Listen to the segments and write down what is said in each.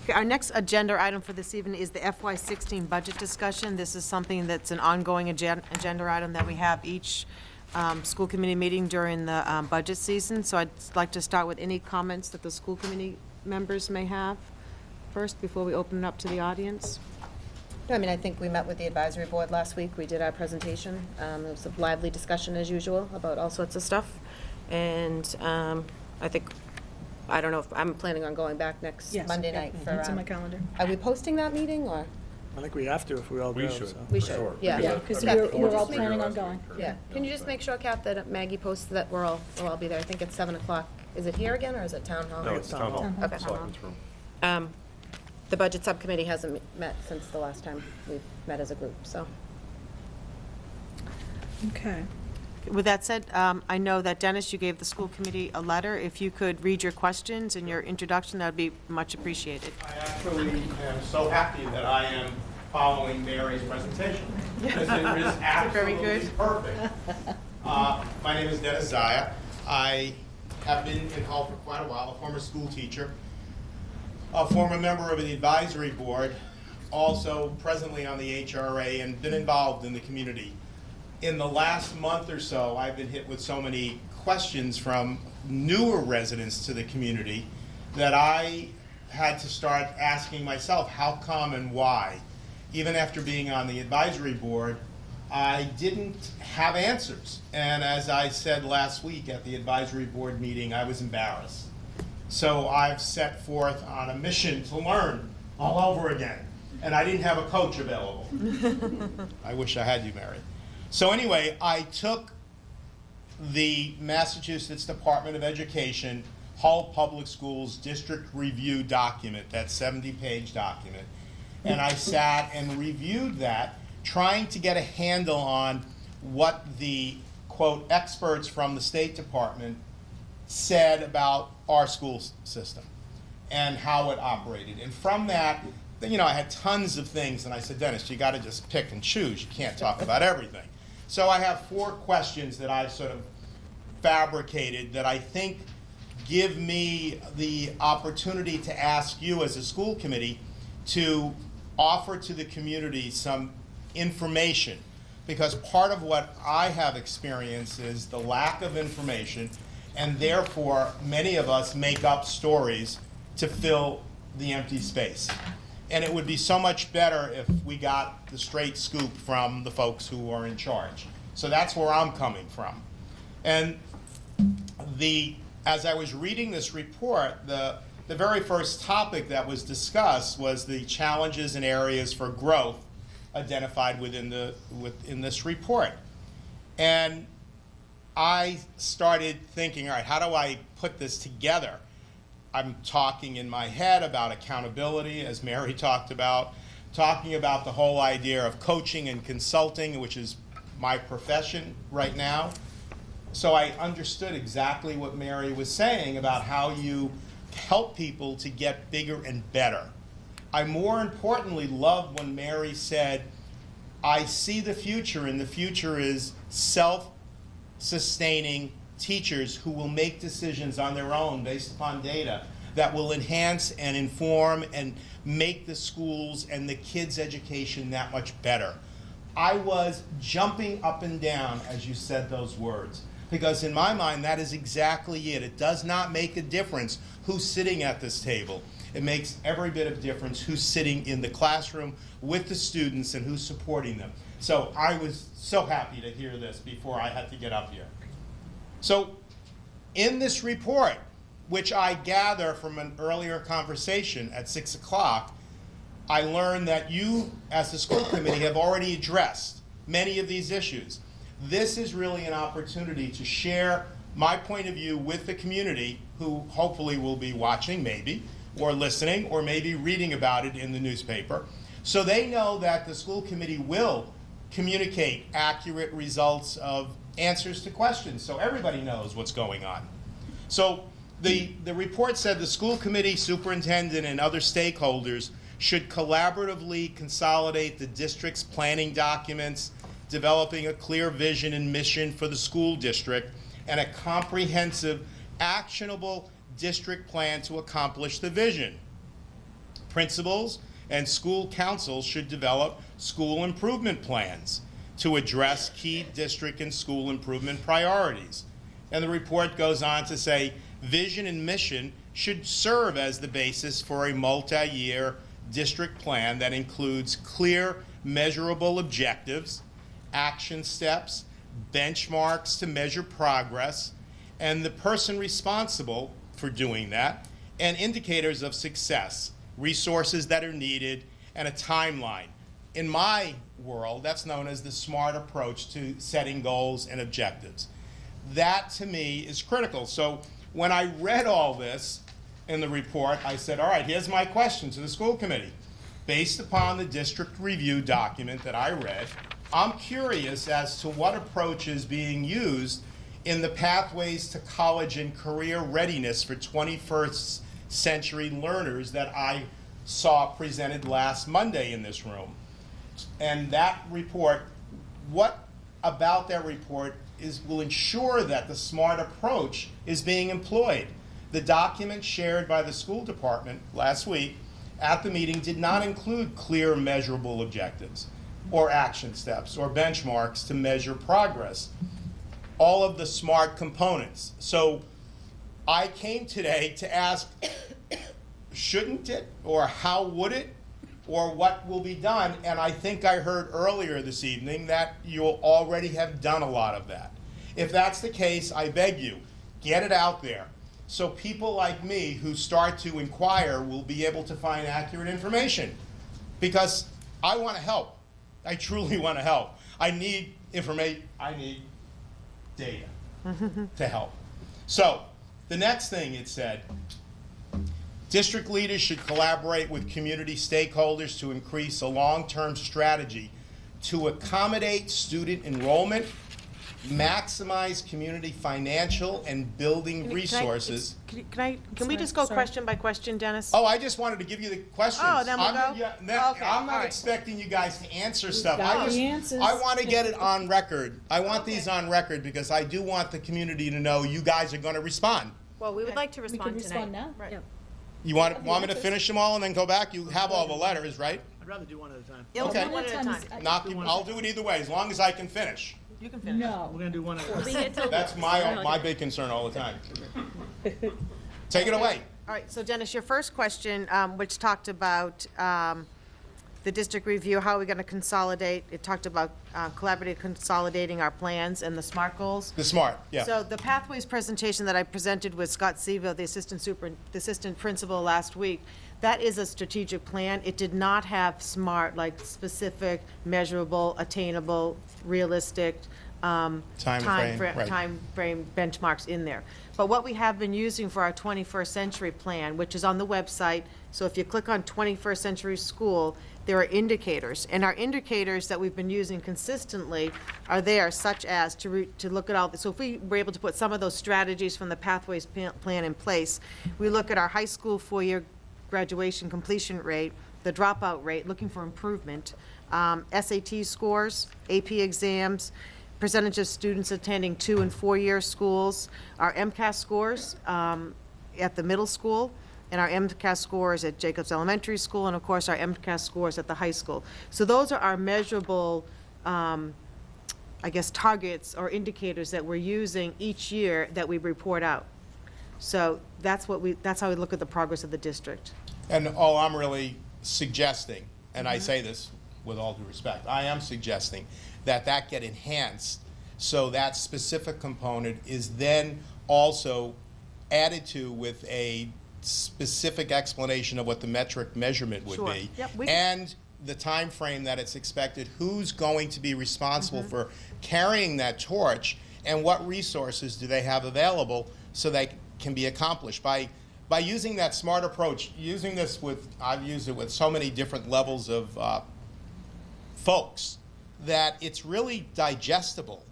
Okay, our next agenda item for this evening is the FY16 budget discussion. This is something that's an ongoing agenda item that we have each school committee meeting during the budget season. So I'd like to start with any comments that the school committee members may have first before we open it up to the audience. No, I mean, I think we met with the advisory board last week. We did our presentation. It was a lively discussion as usual about all sorts of stuff. And I think, I don't know if I'm planning on going back next Monday night. It's on my calendar. Are we posting that meeting or? I think we have to if we all go. should. So. We should, Sure. yeah. Because Kath, we're all planning on going. Yeah. Can you just make sure, Kath, that Maggie posts that we'll all be there? I think it's 7 o'clock. Is it here again or is it town hall? No, it's town hall. Okay. Selectmen's room. The budget subcommittee hasn't met since the last time we met as a group, so. Okay. With that said, I know that, Dennis, you gave the school committee a letter. If you could read your questions and your introduction, that would be much appreciated. I actually am so happy that I am following Mary's presentation, because it is absolutely perfect. My name is Dennis Zaya. I have been in Hull for quite a while, a former school teacher, a former member of the advisory board, also presently on the HRA, and been involved in the community. In the last month or so, I've been hit with so many questions from newer residents to the community that I had to start asking myself how come and why. Even after being on the advisory board, I didn't have answers. And as I said last week at the advisory board meeting, I was embarrassed. So I've set forth on a mission to learn all over again. And I didn't have a coach available. I wish I had you, Mary. So anyway, I took the Massachusetts Department of Education Hull Public Schools District Review document, that 70-page document, and I sat and reviewed that, trying to get a handle on what the, quote, experts from the State Department said about our school system and how it operated. And from that, you know, I had tons of things, and I said, Dennis, you got to just pick and choose. You can't talk about everything. So I have 4 questions that I've sort of fabricated that I think give me the opportunity to ask you as a school committee to offer to the community some information. Because part of what I have experienced is the lack of information, and therefore many of us make up stories to fill the empty space. And it would be so much better if we got the straight scoop from the folks who are in charge. So that's where I'm coming from. And as I was reading this report, the very first topic that was discussed was the challenges and areas for growth identified within this report. And I started thinking, all right, how do I put this together? I'm talking in my head about accountability, as Mary talked about, talking about the whole idea of coaching and consulting, which is my profession right now. So I understood exactly what Mary was saying about how you help people to get bigger and better. I more importantly loved when Mary said, I see the future, and the future is self-sustaining teachers who will make decisions on their own based upon data that will enhance and inform and make the schools and the kids' education that much better. I was jumping up and down as you said those words, because in my mind that is exactly it. It does not make a difference who's sitting at this table. It makes every bit of difference who's sitting in the classroom with the students and who's supporting them. So I was so happy to hear this before I had to get up here. So in this report, which I gather from an earlier conversation at 6 o'clock, I learned that you, as the school committee, have already addressed many of these issues. This is really an opportunity to share my point of view with the community, who hopefully will be watching, maybe, or listening, or maybe reading about it in the newspaper, so they know that the school committee will communicate accurate results of answers to questions, so everybody knows what's going on. So the report said the school committee, superintendent, and other stakeholders should collaboratively consolidate the district's planning documents, developing a clear vision and mission for the school district, and a comprehensive, actionable district plan to accomplish the vision. Principals and school councils should develop school improvement plans to address key district and school improvement priorities. And the report goes on to say, vision and mission should serve as the basis for a multi-year district plan that includes clear, measurable objectives, action steps, benchmarks to measure progress, and the person responsible for doing that, and indicators of success, resources that are needed, and a timeline. In my world, that's known as the SMART approach to setting goals and objectives. That, to me, is critical. So when I read all this in the report, I said, all right, here's my question to the school committee. Based upon the district review document that I read, I'm curious as to what approach is being used in the Pathways to College and Career Readiness for 21st Century Learners that I saw presented last Monday in this room. And that report, what about that report will ensure that the SMART approach is being employed? The document shared by the school department last week at the meeting did not include clear measurable objectives or action steps or benchmarks to measure progress, all of the SMART components. So I came today to ask, shouldn't it, or how would it, or what will be done? And I think I heard earlier this evening that you'll already have done a lot of that. If that's the case, I beg you, get it out there, so people like me who start to inquire will be able to find accurate information. Because I want to help. I truly want to help. I need information. I need data to help. So the next thing it said, district leaders should collaborate with community stakeholders to increase a long-term strategy to accommodate student enrollment, maximize community financial and building resources. Can we just go question by question, Dennis? Oh, I just wanted to give you the questions. Oh, then we'll go? Okay, I'm all not right. expecting you guys to answer stuff. got the answers. I want to get it on record. I want these on record because I do want the community to know you guys are going to respond. Well, we would like to We can respond respond tonight. now. Yeah. You want me to finish them all and then go back? You have all the letters, right? I'd rather do one at a time. Yeah, we'll Okay. do one at a time. I'll do it either way, as long as I can finish. You can finish. We're No. gonna do one at a time. That's my big concern all the time. Take it away. All right, so Dennis, your first question, which talked about the district review, how are we going to consolidate? It talked about collaboratively consolidating our plans and the SMART goals. The SMART, yeah. So the Pathways presentation that I presented with Scott Sevo, the assistant principal last week, that is a strategic plan. It did not have SMART, like specific, measurable, attainable, realistic, Time frame benchmarks in there. But what we have been using for our 21st century plan, which is on the website, so if you click on 21st century school, there are indicators. And our indicators that we've been using consistently are there, such as to look at all this. So if we were able to put some of those strategies from the Pathways plan in place, we look at our high school four-year graduation completion rate, the dropout rate, looking for improvement, SAT scores, AP exams, percentage of students attending 2- and 4-year schools, our MCAS scores at the middle school, and our MCAS scores at Jacobs Elementary School, and of course our MCAS scores at the high school. So those are our measurable, I guess, targets or indicators that we're using each year that we report out. So that's how we look at the progress of the district. And all I'm really suggesting, and I say this with all due respect, I am suggesting that get enhanced so that specific component is then also added to with a specific explanation of what the metric measurement would Sure. be. Yep, and the time frame that it's expected, who's going to be responsible for carrying that torch, and what resources do they have available so they can be accomplished. By using that SMART approach, using this with, I've used it with so many different levels of folks, that it's really digestible.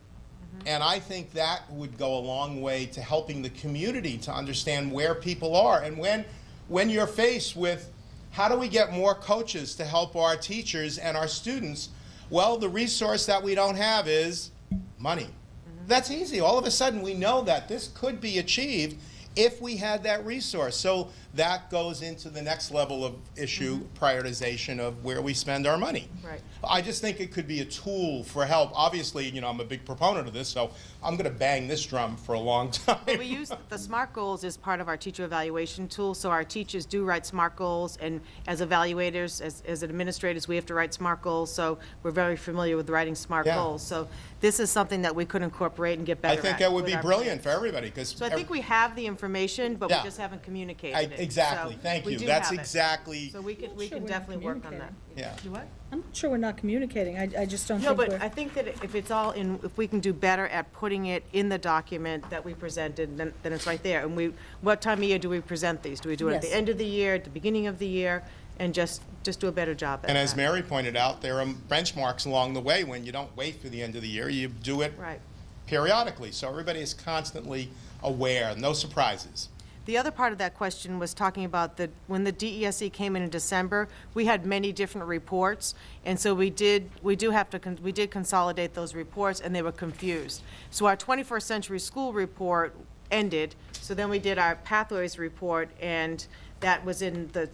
And I think that would go a long way to helping the community to understand where people are. And when you're faced with how do we get more coaches to help our teachers and our students, well, the resource that we don't have is money. That's easy. All of a sudden we know that this could be achieved if we had that resource. So that goes into the next level of issue prioritization of where we spend our money. Right. I just think it could be a tool for help. Obviously, you know, I'm a big proponent of this, so I'm going to bang this drum for a long time. But we use the SMART goals as part of our teacher evaluation tool, so our teachers do write SMART goals, and as evaluators, as administrators, we have to write SMART goals, so we're very familiar with writing SMART Yeah. goals. So this is something that we could incorporate and get better I at. think that would with be our brilliant for plans. everybody, because So I think we have the information, but we Yeah. just haven't communicated it. exactly. So Thank we you. do That's have it. exactly. So we can sure we're not definitely work on that. Yeah. You what? I'm not sure we're not communicating, I just don't No, think but we're. I think that if it's all in, if we can do better at putting it in the document that we presented, then it's right there. And what time of year do we present these? Do we do it at the Yes. end of the year, at the beginning of the year, and just do a better job at that? And as Mary pointed out, there are benchmarks along the way when you don't wait for the end of the year, you do it Right. periodically. So everybody is constantly aware, no surprises. The other part of that question was talking about when the DESE came in December, we had many different reports, and so we did consolidate those reports, and they were confused. So our 21st Century School report ended, so then we did our Pathways report, and that was in the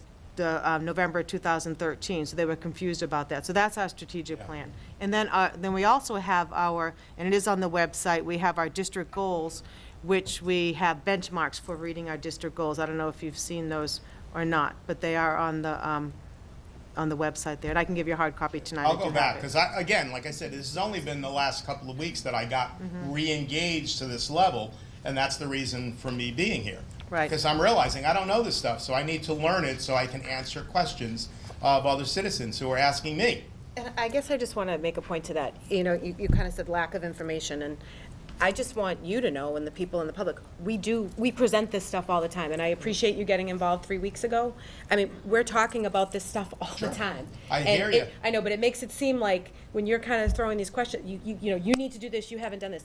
November 2013, so they were confused about that. So that's our strategic plan. And then we also have and it is on the website, we have our district goals, which we have benchmarks for reading our district goals. I don't know if you've seen those or not, but they are on the website there, and I can give you a hard copy tonight. I'll if go you back, have it. because again, like I said, this has only been the last couple of weeks that I got Mm-hmm. re-engaged to this level, and that's the reason for me being here. Right. Because I'm realizing I don't know this stuff, so I need to learn it so I can answer questions of other citizens who are asking me. And I guess I just want to make a point to that. You know, you kind of said lack of information, and I just want you to know, and the people in the public, we present this stuff all the time, and I appreciate you getting involved 3 weeks ago. I mean, we're talking about this stuff all the time. I And hear you. I know, but it makes it seem like when you're kind of throwing these questions, you know, you need to do this, you haven't done this.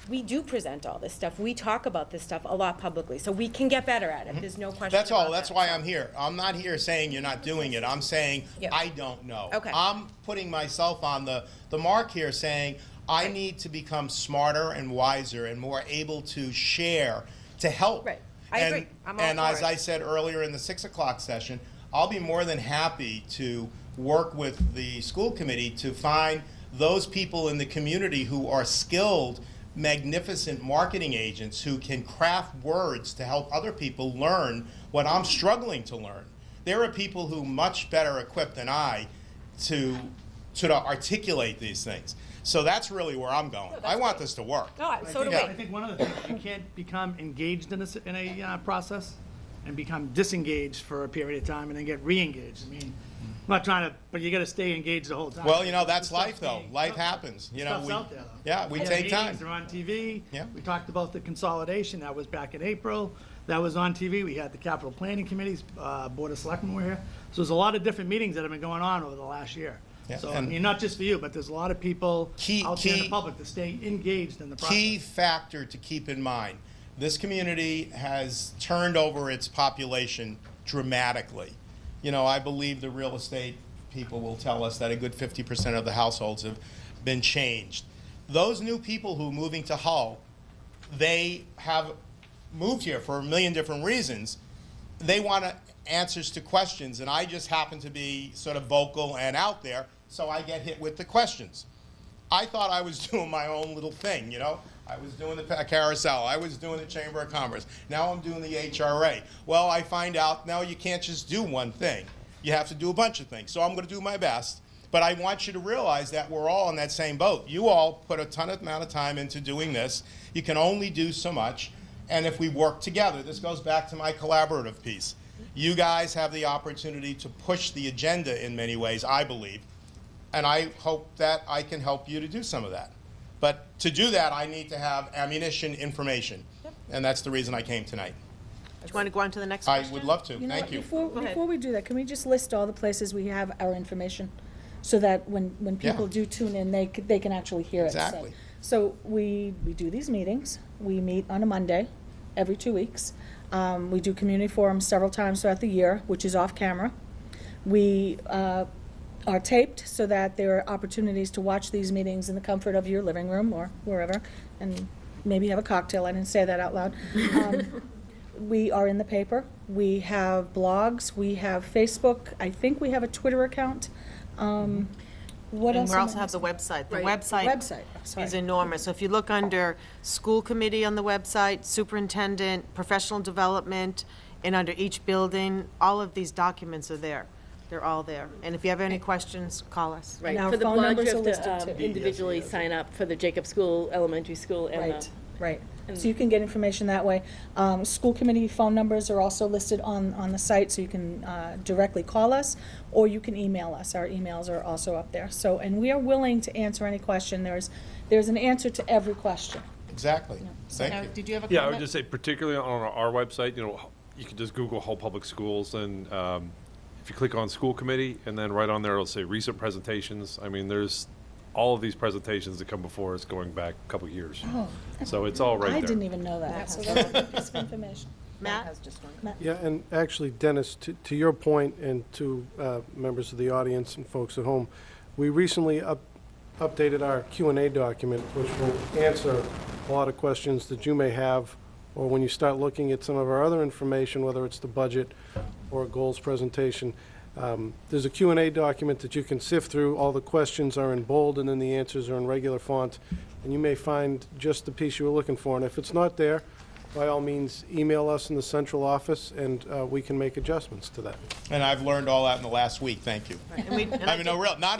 We do present all this stuff. We talk about this stuff a lot publicly, so we can get better at it. There's no question That's all. about That's that. why I'm here. I'm not here saying you're not doing it. I'm saying Yeah. I don't know. Okay. I'm putting myself on the mark here saying I Right. need to become smarter and wiser and more able to share to help. Right. I agree. I'm all and for as it. I said earlier in the 6 o'clock session, I'll be more than happy to work with the school committee to find those people in the community who are skilled, magnificent marketing agents who can craft words to help other people learn what I'm struggling to learn. There are people who are much better equipped than I to articulate these things. So that's really where I'm going. I want this to work. No, so do we. Yeah. I think one of the things, you can't become engaged in a process and become disengaged for a period of time and then get re-engaged. I mean, I'm not trying to, but you gotta stay engaged the whole time. Well, you know, that's This stuff's life, though. being- Life happens. You know, Stuff's out there, though. yeah, we have take time. meetings, they're on TV. Yeah. We talked about the consolidation, that was back in April, that was on TV. We had the capital planning committees, Board of Selectmen were here. So there's a lot of different meetings that have been going on over the last year. Yeah, So, I and- mean, not just for you, but there's a lot of people out there in key- the public to stay engaged in the process. Key factor to keep in mind, this community has turned over its population dramatically. You know, I believe the real estate people will tell us that a good 50% of the households have been changed. Those new people who are moving to Hull, they have moved here for a million different reasons. They want answers to questions, and I just happen to be sort of vocal and out there, so I get hit with the questions. I thought I was doing my own little thing, you know? I was doing the carousel, I was doing the Chamber of Commerce, now I'm doing the HRA. Well, I find out, no, you can't just do one thing. You have to do a bunch of things, so I'm gonna do my best. But I want you to realize that we're all in that same boat. You all put a ton of amount of time into doing this. You can only do so much, and if we work together, this goes back to my collaborative piece. You guys have the opportunity to push the agenda in many ways, I believe. And I hope that I can help you to do some of that. But to do that, I need to have ammunition, information. And that's the reason I came tonight. Do you want to go on to the next I question? would love to. You know Thank what, you. ahead. Before we do that, can we just list all the places we have our information? So that when people Yeah. do tune in, they can actually hear it said. Exactly. So we do these meetings. We meet on a Monday every 2 weeks. We do community forums several times throughout the year, which is off camera. We are taped so that there are opportunities to watch these meetings in the comfort of your living room or wherever, and maybe have a cocktail. I didn't say that out loud. We are in the paper. We have blogs. We have Facebook. I think we have a Twitter account. What And else? we am I also have the missing? website. The Right. website Website, sorry. is enormous. So if you look under school committee on the website, superintendent, professional development, and under each building, all of these documents are there. They're all there. And if you have any questions, call us. And our Right, for the phone blog, numbers you are have listed to too. individually sign up for the Jacob School, Elementary School, and Right, the, right. So you can get information that way. School committee phone numbers are also listed on the site, so you can directly call us, or you can email us. Our emails are also up there. So, and we are willing to answer any question. There's an answer to every question. Exactly. Thank you. Did you have a Yeah, I comment? would just say particularly on our website, you can just Google Hull Public Schools, and if you click on school committee, and then right on there it'll say recent presentations. I mean, there's all of these presentations that come before us going back a couple years. Oh, So it's all right there. I didn't even know that, so that's a good piece of information. Matt Matt? has just one. Yeah, and actually, Dennis, to your point, and to members of the audience and folks at home, we recently updated our Q&A document, which will answer a lot of questions that you may have, or when you start looking at some of our other information, whether it's the budget or a goals presentation. There's a Q&A document that you can sift through. All the questions are in bold, and then the answers are in regular font, and you may find just the piece you were looking for. And if it's not there, by all means, email us in the central office, and we can make adjustments to that. And I've learned all that in the last week, thank you. And we- and I mean, no, real, not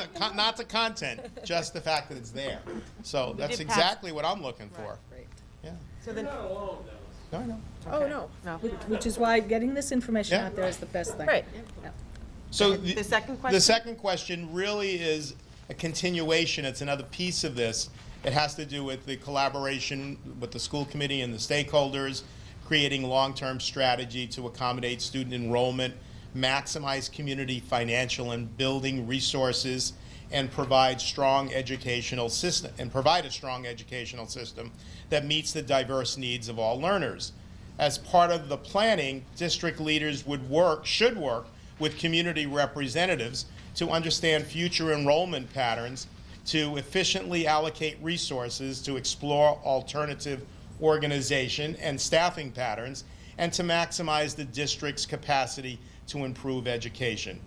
the content, just the fact that it's there. So that's did pass- exactly what I'm looking for. Great. Yeah. So then, No, I know. Oh, no. no. Which is why getting this information Yeah. out there is the best thing. Right. Yeah. So The second The question? second question really is a continuation. It's another piece of this. It has to do with the collaboration with the school committee and the stakeholders, creating long-term strategy to accommodate student enrollment, maximize community financial and building resources, and provide a strong educational system that meets the diverse needs of all learners. As part of the planning, district leaders should work with community representatives to understand future enrollment patterns, to efficiently allocate resources, to explore alternative organization and staffing patterns, and to maximize the district's capacity to improve education.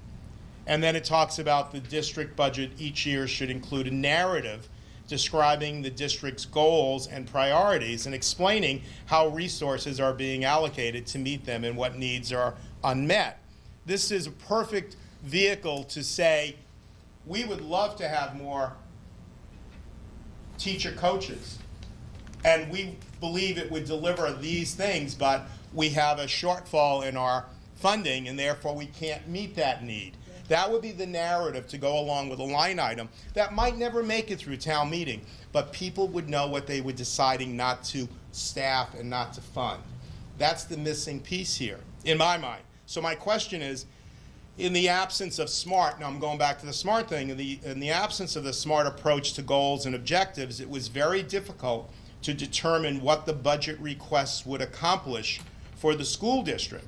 And then it talks about the district budget each year should include a narrative describing the district's goals and priorities and explaining how resources are being allocated to meet them and what needs are unmet. This is a perfect vehicle to say, we would love to have more teacher coaches, and we believe it would deliver these things, but we have a shortfall in our funding, and therefore we can't meet that need. That would be the narrative to go along with a line item that might never make it through town meeting, but people would know what they were deciding not to staff and not to fund. That's the missing piece here, in my mind. So my question is, in the absence of SMART, now I'm going back to the SMART thing, in the absence of the SMART approach to goals and objectives, it was very difficult to determine what the budget requests would accomplish for the school district.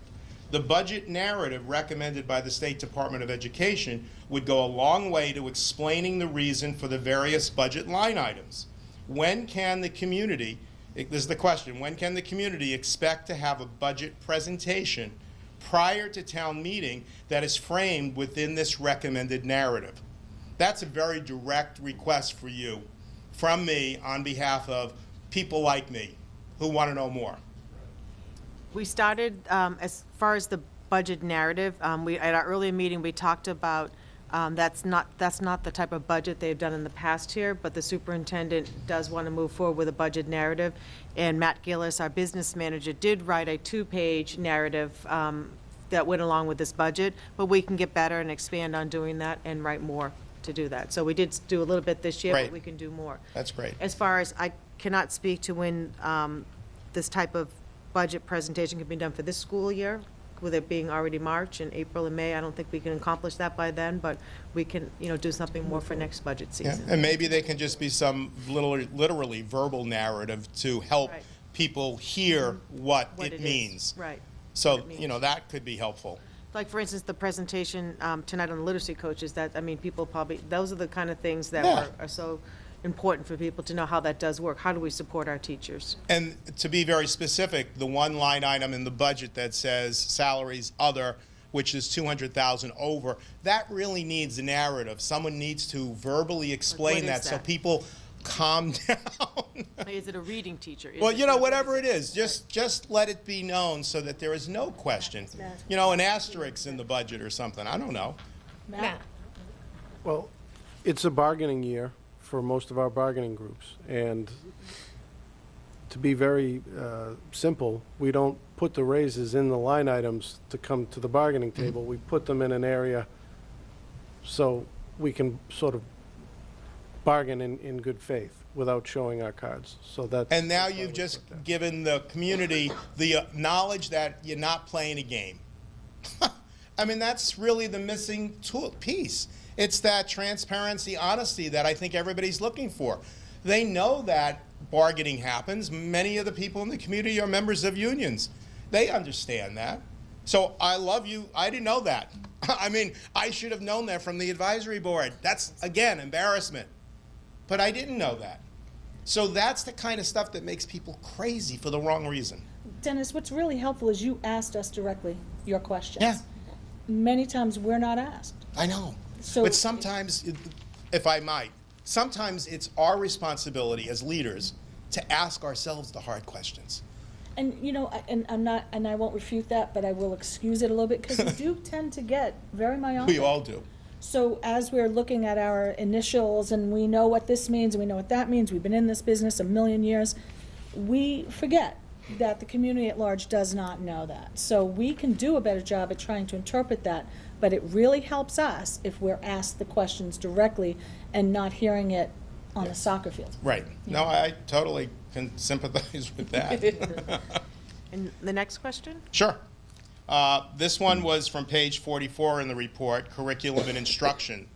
The budget narrative recommended by the State Department of Education would go a long way to explaining the reason for the various budget line items. When can the community, this is the question, when can the community expect to have a budget presentation prior to town meeting that is framed within this recommended narrative? That's a very direct request for you, from me, on behalf of people like me who want to know more. We started, as far as the budget narrative, at our earlier meeting, we talked about, that's not the type of budget they've done in the past here, but the superintendent does want to move forward with a budget narrative. And Matt Gillis, our business manager, did write a 2-page narrative that went along with this budget, but we can get better and expand on doing that and write more to do that. So we did do a little bit this year, Great. but we can do more. That's great. As far as, I cannot speak to when this type of budget presentation can be done for this school year, with it being already March and April and May. I don't think we can accomplish that by then, but we can, do something more for next budget Yeah, season. and maybe they can just be some literally verbal narrative to help Right. people hear what What it is. means. Right. So, what it means. that could be helpful. Like, for instance, the presentation tonight on the literacy coaches, that, people probably, those are the kind of things that Yeah. are so important for people to know how that does work. How do we support our teachers? And to be very specific, the one line item in the budget that says salaries other, which is 200,000 over, that really needs a narrative. Someone needs to verbally explain is that so that? people calm down. Is it a reading teacher? Well, you know, whatever it is, just let it be known so that there is no question. You know, an asterisk in the budget or something, I don't know. Matt? Well, it's a bargaining year for most of our bargaining groups, and to be very simple, we don't put the raises in the line items to come to the bargaining table. We put them in an area so we can sort of bargain in good faith without showing our cards. So that's. And now that's why you've we just put that. given the community the knowledge that you're not playing a game. I mean, that's really the missing piece. It's that transparency, honesty that I think everybody's looking for. They know that bargaining happens. Many of the people in the community are members of unions. They understand that. So I love you. I didn't know that. I mean, I should have known that from the advisory board. That's, again, embarrassment. But I didn't know that. So that's the kind of stuff that makes people crazy for the wrong reason. Dennis, what's really helpful is you asked us directly your questions. Yeah. Many times we're not asked. I know. So- But sometimes, if I might, sometimes it's our responsibility as leaders to ask ourselves the hard questions. And, you know, and I'm not, and I won't refute that, but I will excuse it a little bit, because we do tend to get very myopic. We all do. So as we're looking at our initials, and we know what this means, and we know what that means, we've been in this business a million years, we forget that the community at large does not know that. So we can do a better job at trying to interpret that, but it really helps us if we're asked the questions directly and not hearing it on the soccer field. Right. No, I totally can sympathize with that. And the next question? Sure. This one was from page 44 in the report, Curriculum and Instruction.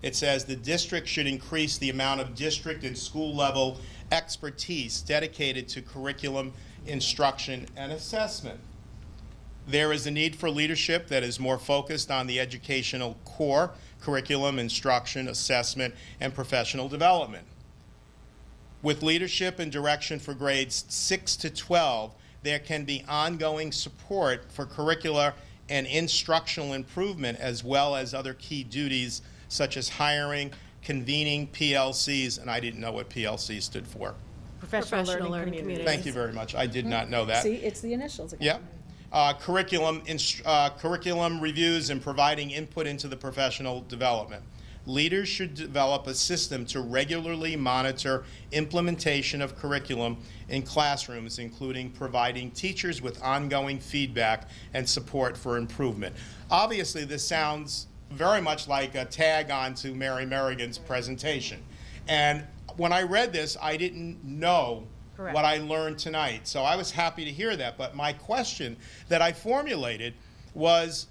It says the district should increase the amount of district and school level expertise dedicated to curriculum, instruction, and assessment. There is a need for leadership that is more focused on the educational core, curriculum, instruction, assessment, and professional development. With leadership and direction for grades 6 to 12, there can be ongoing support for curricular and instructional improvement, as well as other key duties such as hiring, convening PLCs, and I didn't know what PLC stood for. Professional Learning Community. Thank you very much. I did not know that. See, it's the initials again. Yeah. Curriculum reviews and providing input into the professional development. Leaders should develop a system to regularly monitor implementation of curriculum in classrooms, including providing teachers with ongoing feedback and support for improvement. Obviously, this sounds very much like a tag on to Mary Merrigan's presentation. And when I read this, I didn't know Correct. what I learned tonight. So I was happy to hear that. But my question that I formulated was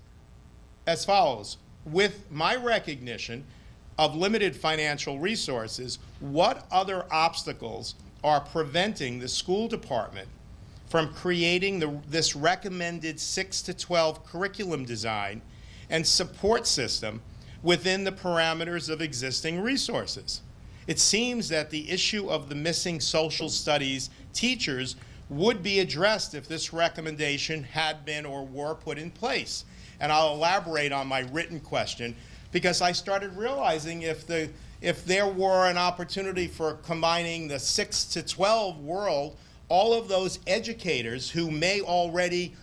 as follows. With my recognition of limited financial resources, what other obstacles are preventing the school department from creating this recommended 6 to 12 curriculum design and support system within the parameters of existing resources? It seems that the issue of the missing social studies teachers would be addressed if this recommendation had been or were put in place. And I'll elaborate on my written question, because I started realizing if there were an opportunity for combining the 6 to 12 world, all of those educators who may already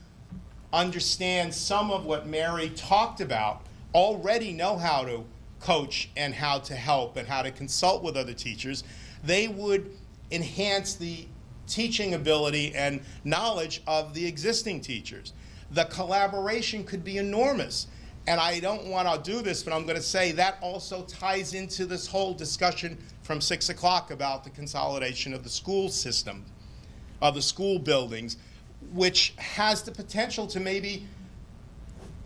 understand some of what Mary talked about already know how to coach and how to help and how to consult with other teachers, they would enhance the teaching ability and knowledge of the existing teachers. The collaboration could be enormous. And I don't want to do this, but I'm going to say that also ties into this whole discussion from 6 o'clock about the consolidation of the school system, of the school buildings, which has the potential to maybe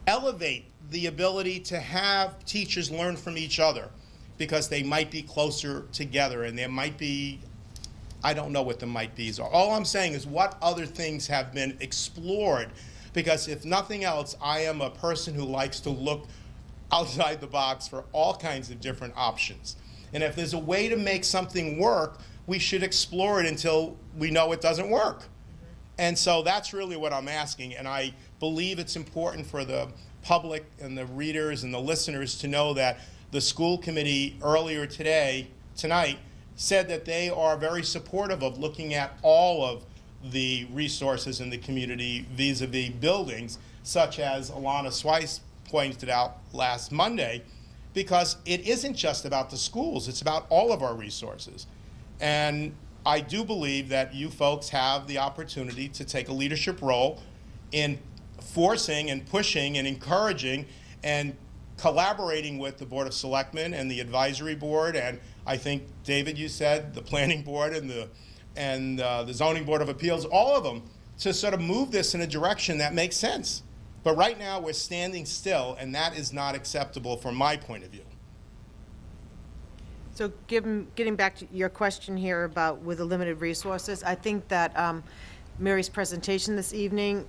elevate the ability to have teachers learn from each other, because they might be closer together and there might be, I don't know what the might be's are. All I'm saying is what other things have been explored, because if nothing else, I am a person who likes to look outside the box for all kinds of different options. And if there's a way to make something work, we should explore it until we know it doesn't work. And so that's really what I'm asking, and I believe it's important for the public and the readers and the listeners to know that the school committee earlier tonight, said that they are very supportive of looking at all of the resources in the community vis-a-vis buildings, such as Alana Swice pointed out last Monday, because it isn't just about the schools, it's about all of our resources. And I do believe that you folks have the opportunity to take a leadership role in forcing and pushing and encouraging and collaborating with the Board of Selectmen and the Advisory Board, and I think, David, you said the Planning Board and the Zoning Board of Appeals, all of them, to sort of move this in a direction that makes sense. But right now, we're standing still, and that is not acceptable from my point of view. So getting back to your question here about with the limited resources, I think that Mary's presentation this evening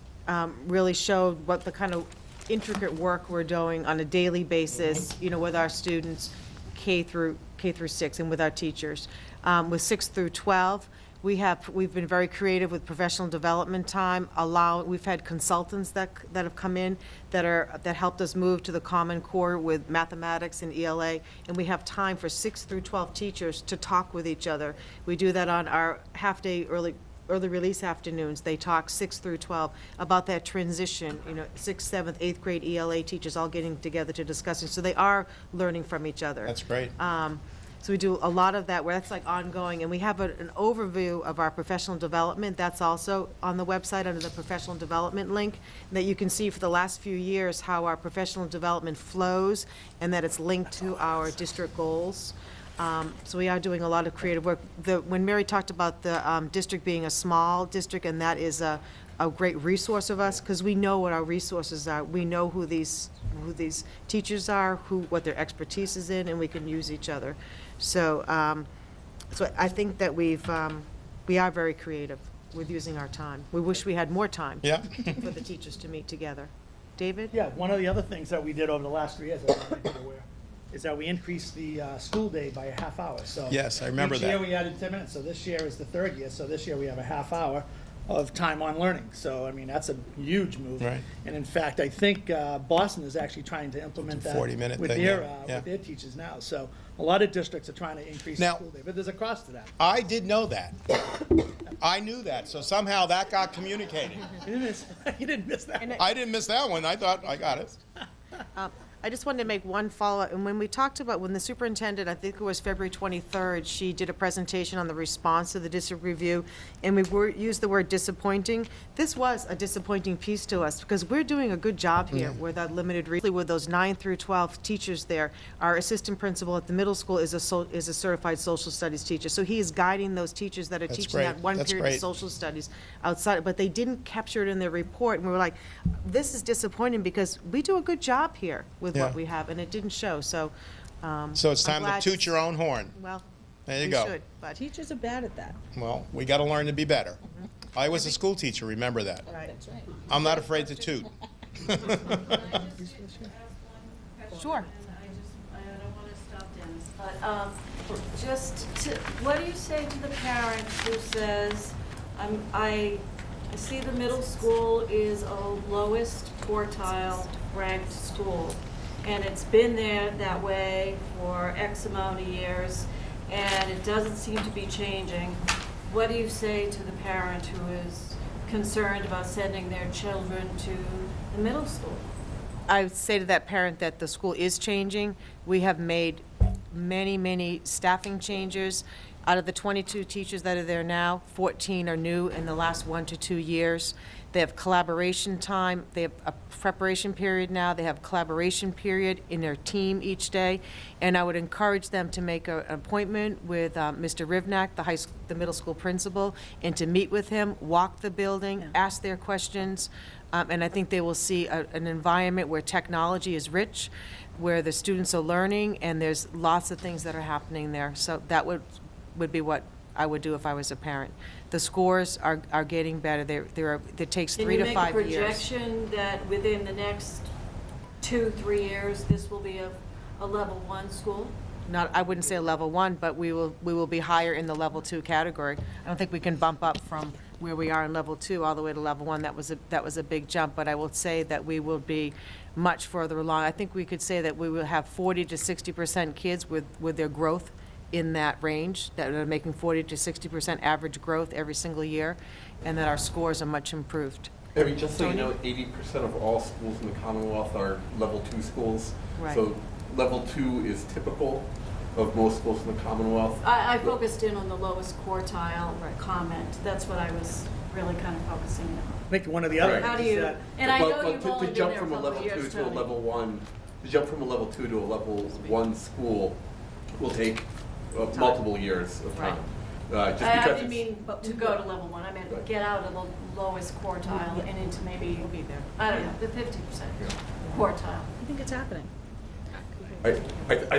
really showed what the kind of intricate work we're doing on a daily basis, you know, with our students K through 6 and with our teachers. With 6 through 12, we've been very creative with professional development time. We've had consultants that have come in that helped us move to the Common Core with mathematics and ELA, and we have time for 6 through 12 teachers to talk with each other. We do that on our half-day early release afternoons. They talk 6 through 12 about that transition, you know, 6th, 7th, 8th grade ELA teachers all getting together to discuss it. So they are learning from each other. That's great. So we do a lot of that where that's like ongoing, and we have an overview of our professional development. That's also on the website under the professional development link, that you can see for the last few years how our professional development flows and that it's linked to our district goals. So we are doing a lot of creative work. When Mary talked about the district being a small district, and that is a great resource of us, because we know what our resources are. We know who these teachers are, what their expertise is in, and we can use each other. So, so I think that we are very creative with using our time. We wish we had more time for the teachers to meet together. David? Yeah, one of the other things that we did over the last 3 years, as I think you're aware, is that we increased the school day by a half hour. So Yes, I remember each that. year we added 10 minutes, so this year is the 3rd year, so this year we have a half hour of time on learning. So, I mean, that's a huge move. Right. And in fact, I think Boston is actually trying to implement that 40-minute with thing, their, yeah. with their teachers now. So a lot of districts are trying to increase the Now- school day, but there's a cost to that. I did know that. I knew that, so somehow that got communicated. You didn't miss that. I didn't miss that one. I thought I got it. I just wanted to make one follow-up, and when we talked about, when the superintendent, I think it was February 23rd, she did a presentation on the response to the district review, and we used the word disappointing. This was a disappointing piece to us, because we're doing a good job here with our limited, with those 9 through 12 teachers there. Our assistant principal at the middle school is a certified social studies teacher, so he is guiding those teachers that are That's teaching great. that one That's period of great. social studies outside, but they didn't capture it in their report, and we were like, this is disappointing, because we do a good job here with Yeah. what we have, and it didn't show, so. So it's I'm time to glad toot your own horn. Well, There you we go. should, but, Teachers are bad at that. Well, we got to learn to be better. I was a school teacher, remember that. right, That's right. I'm not afraid to toot. sure. I don't want to stop Dennis, but what do you say to the parent who says, I see the middle school is a lowest quartile ranked school, and it's been there that way for X amount of years, and it doesn't seem to be changing. What do you say to the parent who is concerned about sending their children to the middle school? I would say to that parent that the school is changing. We have made many, many staffing changes. Out of the 22 teachers that are there now, 14 are new in the last 1 to 2 years. They have collaboration time. They have a preparation period now. They have collaboration period in their team each day. And I would encourage them to make an appointment with Mr. Rivnak, the middle school principal, and to meet with him, walk the building, ask their questions. And I think they will see an environment where technology is rich, where the students are learning, and there's lots of things that are happening there. So that would be what I would do if I was a parent. The scores are getting better. It takes 3 to 5 years. Can you make a projection that within the next 2-3 years, this will be a level 1 school? not, I wouldn't say a level 1, but we will be higher in the level 2 category. I don't think we can bump up from where we are in level 2 all the way to level 1. That was a big jump, but I will say that we will be much further along. I think we could say that we will have 40 to 60% kids with their growth in that range, that are making 40 to 60% average growth every single year, and that our scores are much improved. Debbie, just so you know, 80% of all schools in the Commonwealth are level 2 schools. Right. So level 2 is typical of most schools in the Commonwealth. I focused in on the lowest quartile comment. That's what I was really kind of focusing on. I think one of the other How do things you, that, and I know But you've only to been jump there a from a couple of level years, 2 to a Tony. level 1, to jump from a level 2 to a level 1 school will take multiple years of time. Just I because didn't mean to go to level 1. I meant get out of the lowest quartile and into maybe, We'll be there. I don't know, the 50% quartile. I think it's happening. I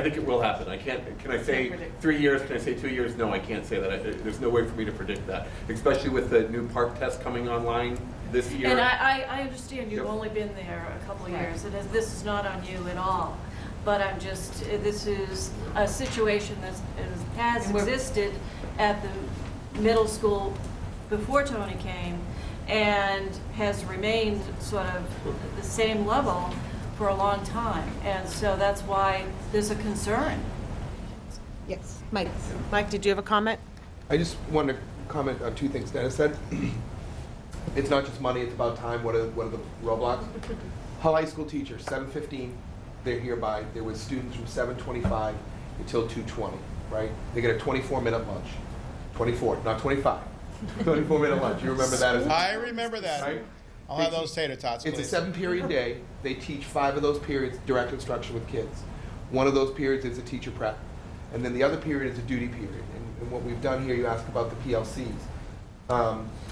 think it will happen. Can I say 3 years? Can I say 2 years? No, I can't say that. There's no way for me to predict that, especially with the new park test coming online this year. And I understand you've Yep. only been there a couple of years, and this is not on you at all. But I'm just, this is a situation that has And we're- existed at the middle school before Tony came, and has remained sort of at the same level for a long time. And so that's why there's a concern. Yes, Mike. Mike, did you have a comment? I just wanted to comment on two things Dennis said. It's not just money, it's about time. What are the roadblocks? Hull High School teachers, 7:15, they're hereby. There was students from 7:25 until 2:20, right? They get a 24-minute lunch. 24, not 25. 24-minute lunch. You remember that as a I remember that. right? I'll have those tater tots, It's a please. 7-period day. They teach 5 of those periods direct instruction with kids. One of those periods is a teacher prep. And then the other period is a duty period. And what we've done here, you ask about the PLCs.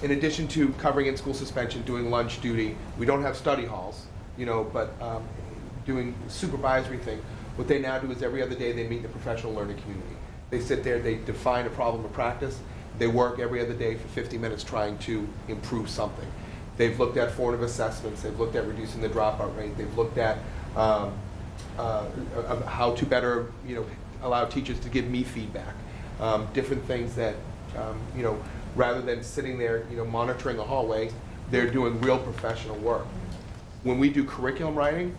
In addition to covering in-school suspension, doing lunch duty, we don't have study halls, but doing supervisory thing. What they now do is every other day they meet the professional learning community. They sit there, they define a problem of practice. They work every other day for 50 minutes trying to improve something. They've looked at formative assessments. They've looked at reducing the dropout rate. They've looked at how to better, allow teachers to give me feedback. Different things that, rather than sitting there, monitoring a hallway, they're doing real professional work. When we do curriculum writing,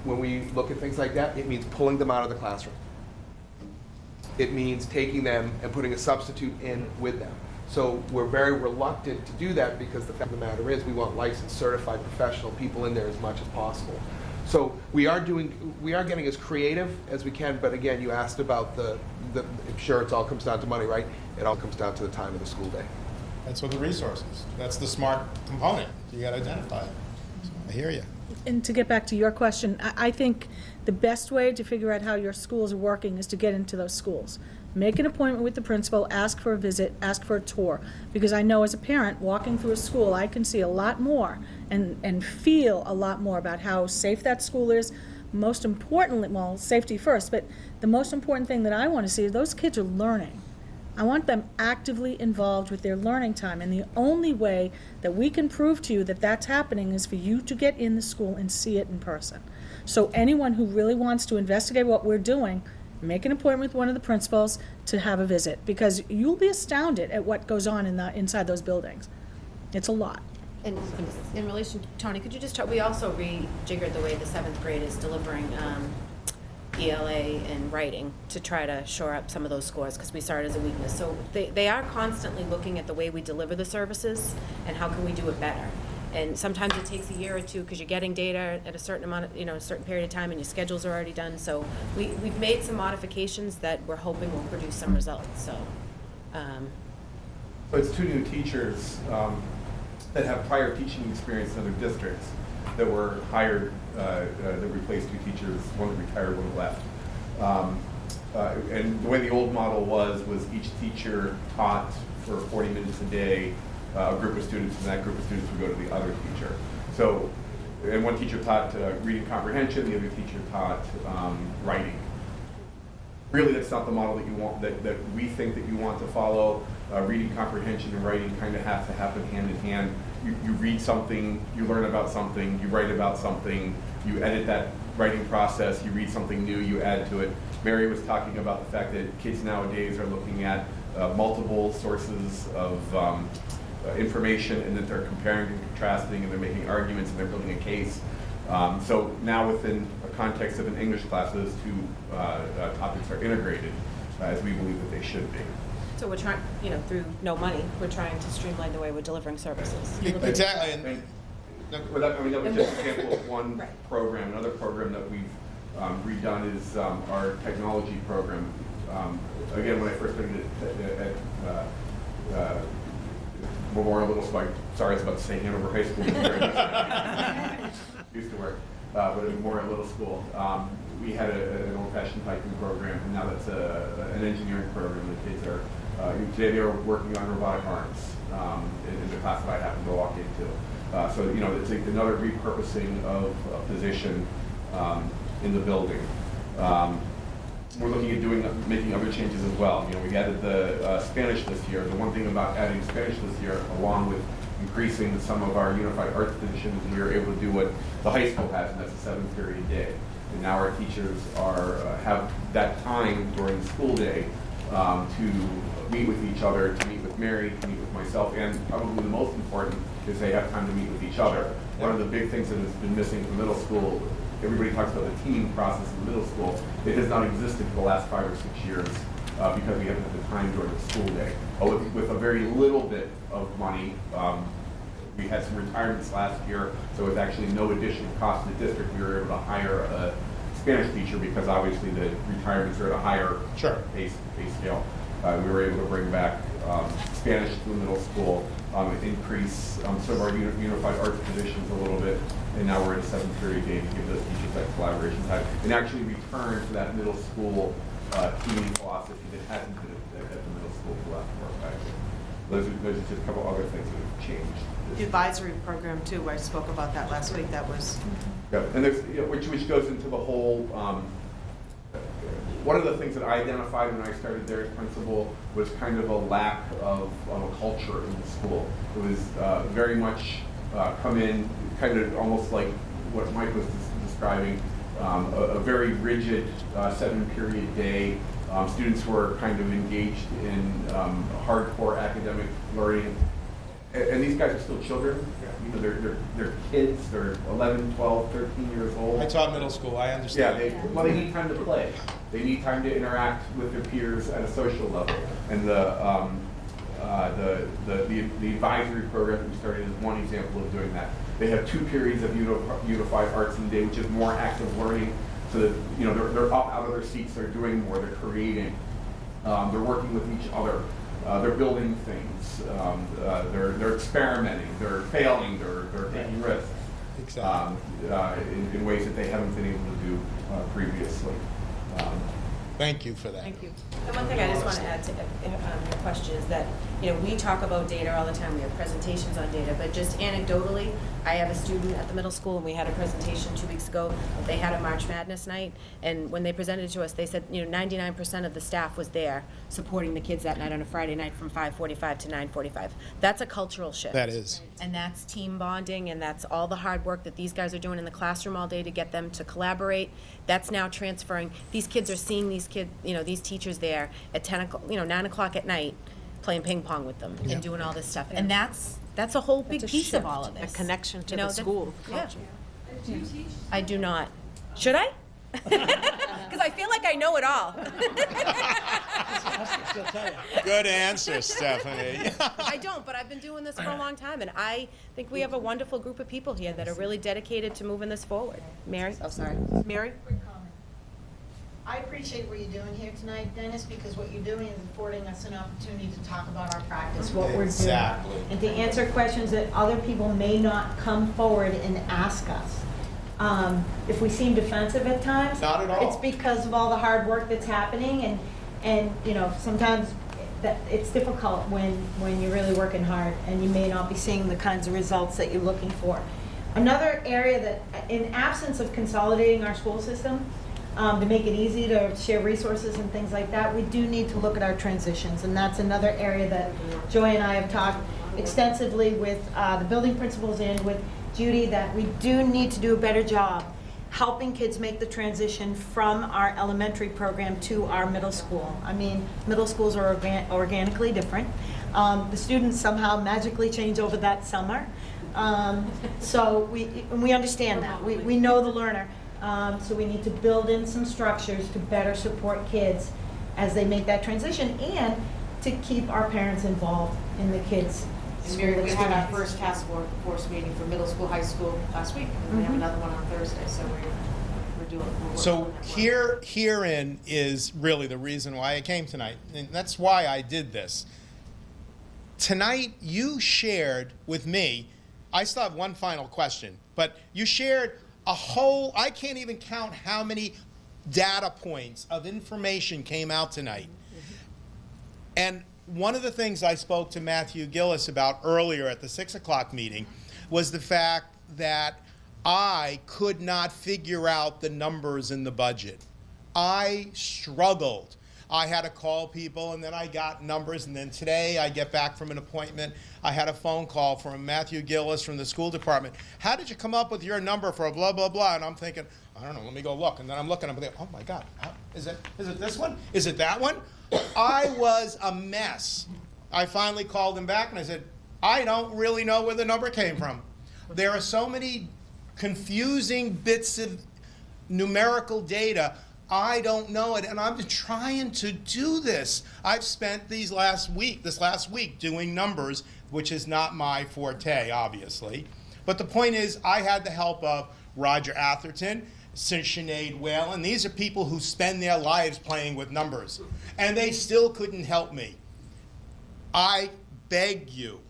when we look at things like that, it means pulling them out of the classroom. It means taking them and putting a substitute in with them. So we're very reluctant to do that because the fact of the matter is we want licensed, certified professional people in there as much as possible. So we are getting as creative as we can, but again, you asked about I'm sure it all comes down to money, right? It all comes down to the time of the school day. That's what the resources. That's the smart component. You got to identify it. So I hear you. And to get back to your question, I think the best way to figure out how your schools are working is to get into those schools. Make an appointment with the principal, ask for a visit, ask for a tour. Because I know as a parent, walking through a school, I can see a lot more and feel a lot more about how safe that school is. Most importantly, well, safety first, but the most important thing that I want to see is those kids are learning. I want them actively involved with their learning time, and the only way that we can prove to you that that's happening is for you to get in the school and see it in person. So anyone who really wants to investigate what we're doing, make an appointment with one of the principals to have a visit, because you'll be astounded at what goes on inside those buildings. It's a lot. And in relation, Tony, could you just talk, we also rejiggered the way the 7th grade is delivering ELA and writing to try to shore up some of those scores, because we saw it as a weakness. So they are constantly looking at the way we deliver the services and how can we do it better. And sometimes it takes a year or two because you're getting data at a certain amount of, a certain period of time, and your schedules are already done. So we've made some modifications that we're hoping will produce some results. So It's 2 new teachers that have prior teaching experience in other districts that were hired, that replaced 2 teachers, one that retired, one that left. And the way the old model was each teacher taught for 40 minutes a day a group of students, and that group of students would go to the other teacher. So, and one teacher taught reading comprehension, the other teacher taught writing. Really, that's not the model that you want, that we think that you want to follow. Reading comprehension and writing kind of have to happen hand in hand. You read something, you learn about something, you write about something, you edit that writing process. You read something new, you add to it. Mary was talking about the fact that kids nowadays are looking at multiple sources of information, and that they're comparing and contrasting, and they're making arguments, and they're building a case. So now within a context of an English class, those two topics are integrated, as we believe that they should be. So we're trying, through no money, we're trying to streamline the way we're delivering services. Exactly. And that was just an example of one Right. program. Another program that we've redone is our technology program. Again, when I first started at Memorial Middle School, sorry, I was about to say Hanover High School. Used to work, but at Memorial Middle School, we had an old-fashioned Python program, and now that's an engineering program. The kids are, today they are working on robotic arms in the class that I happen to walk into. So, it's like another repurposing of a position in the building. We're looking at making other changes as well. We added the Spanish this year. The one thing about adding Spanish this year, along with increasing some of our unified arts positions, we were able to do what the high school has, and that's a 7-period day. And now our teachers have that time during the school day to meet with each other, to meet with Mary, to meet with myself, and probably the most important is they have time to meet with each other. One of the big things that has been missing from middle school, everybody talks about the team process in middle school. It has not existed for the last 5 or 6 years because we haven't had the time during the school day. With a very little bit of money, we had some retirements last year, so with actually no additional cost to the district, we were able to hire a Spanish teacher because obviously the retirements are at a higher pay scale. We were able to bring back Spanish to the middle school, increase some of our unified arts positions a little bit, and now we're at a 7-period day to give those teachers that collaboration time, and actually return to that middle school teaming philosophy that hasn't been at the middle school for the last 4 or 5 years. Those are just a couple other things that have changed. The advisory program too, I spoke about that last week, that was. Yeah, and there's, which goes into the whole, one of the things that I identified when I started there as principal was kind of a lack of a culture in the school. It was very much come in, kind of almost like what Mike was describing, a very rigid 7-period day. Students were kind of engaged in hardcore academic learning. And these guys are still children. They're kids. They're 11, 12, 13 years old. I taught middle school. I understand. Yeah, they need time to play. They need time to interact with their peers at a social level. And the advisory program that we started is one example of doing that. They have 2 periods of unified arts in the day, which is more active learning. So that they're up out of their seats. They're doing more. They're creating. They're working with each other. They're building things. They're experimenting. They're failing. They're taking risks. Exactly. In ways that they haven't been able to do previously. Thank you for that. Thank you. And one thing I just want to add to your question is that, we talk about data all the time. We have presentations on data, but just anecdotally, I have a student at the middle school, and we had a presentation 2 weeks ago. They had a March Madness night, and when they presented it to us, they said, 99% of the staff was there supporting the kids that night on a Friday night from 5:45 to 9:45. That's a cultural shift. That is. And that's team bonding, and that's all the hard work that these guys are doing in the classroom all day to get them to collaborate. That's now transferring. These kids are seeing these teachers there at 9 o'clock at night, playing ping pong with them and doing all this stuff. And that's a whole big piece of all of this. A connection to the school culture. Do you teach? I do not. Should I? Because I feel like I know it all. Good answer, Stephanie. I don't, but I've been doing this for a long time, and I think we have a wonderful group of people here that are really dedicated to moving this forward. Mary? Oh, sorry. Mary? Quick comment. I appreciate what you're doing here tonight, Dennis, because what you're doing is affording us an opportunity to talk about our practice, what we're Exactly. doing. And to answer questions that other people may not come forward and ask us. If we seem defensive at times, Not at all. it's because of all the hard work that's happening, and sometimes that it's difficult when you're really working hard and you may not be seeing the kinds of results that you're looking for. Another area that, in absence of consolidating our school system, to make it easy to share resources and things like that, we do need to look at our transitions, and that's another area that Joy and I have talked extensively with the building principals and with Judy, that we do need to do a better job helping kids make the transition from our elementary program to our middle school. I mean, middle schools are organically different. The students somehow magically change over that summer. So we understand that. We know the learner. So we need to build in some structures to better support kids as they make that transition and to keep our parents involved in the kids' And school Mary, we had our experience. first task force meeting for middle school, high school last week, and we have another one on Thursday, so we're doing. we're So working on that. herein is really the reason why I came tonight, and that's why I did this. Tonight, you shared with me, I still have one final question, but you shared a whole, I can't even count how many data points of information came out tonight. And one of the things I spoke to Matthew Gillis about earlier at the 6 o'clock meeting was the fact that I could not figure out the numbers in the budget. I struggled. I had to call people, and then I got numbers, and then today I get back from an appointment. I had a phone call from Matthew Gillis from the school department. How did you come up with your number for blah, blah, blah? And I'm thinking, I don't know, let me go look. And then I'm looking, I'm thinking, oh my God, is it this one? Is it that one? I was a mess. I finally called him back and I said, I don't really know where the number came from. There are so many confusing bits of numerical data. I don't know it, and I've been trying to do this. I've spent this last week doing numbers, which is not my forte, obviously. But the point is, I had the help of Roger Atherton, Sinead Whalen. These are people who spend their lives playing with numbers, and they still couldn't help me. I beg you,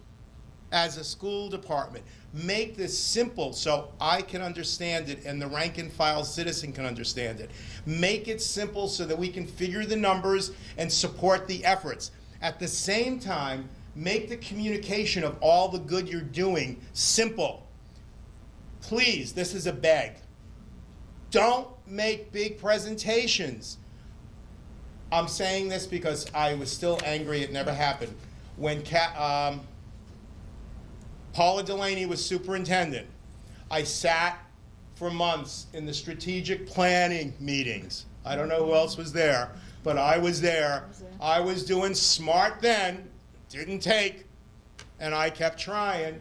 as a school department, make this simple so I can understand it and the rank and file citizen can understand it. Make it simple so that we can figure the numbers and support the efforts. At the same time, make the communication of all the good you're doing simple. Please, this is a beg. Don't make big presentations. I'm saying this because I was still angry it never happened. When Paula Delaney was superintendent, I sat for months in the strategic planning meetings. I don't know who else was there, but I was there. I was doing smart then, didn't take, and I kept trying.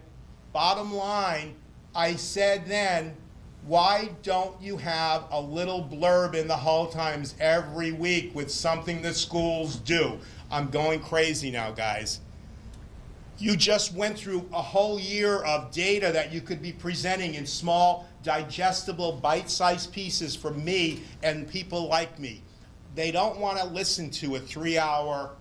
Bottom line, I said then, why don't you have a little blurb in the Hull Times every week with something the schools do? I'm going crazy now, guys. You just went through a whole year of data that you could be presenting in small, digestible, bite-sized pieces for me and people like me. They don't want to listen to a 3-hour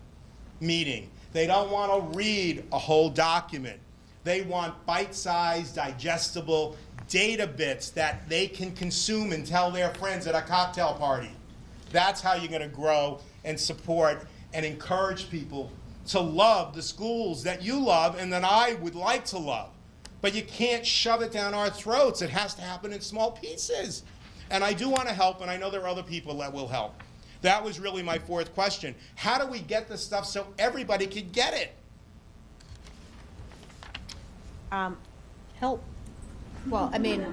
meeting. They don't want to read a whole document. They want bite-sized, digestible data bits that they can consume and tell their friends at a cocktail party. That's how you're going to grow and support and encourage people to love the schools that you love and that I would like to love. But you can't shove it down our throats. It has to happen in small pieces. And I do want to help, and I know there are other people that will help. That was really my fourth question. How do we get this stuff so everybody could get it? Help. Well, I mean,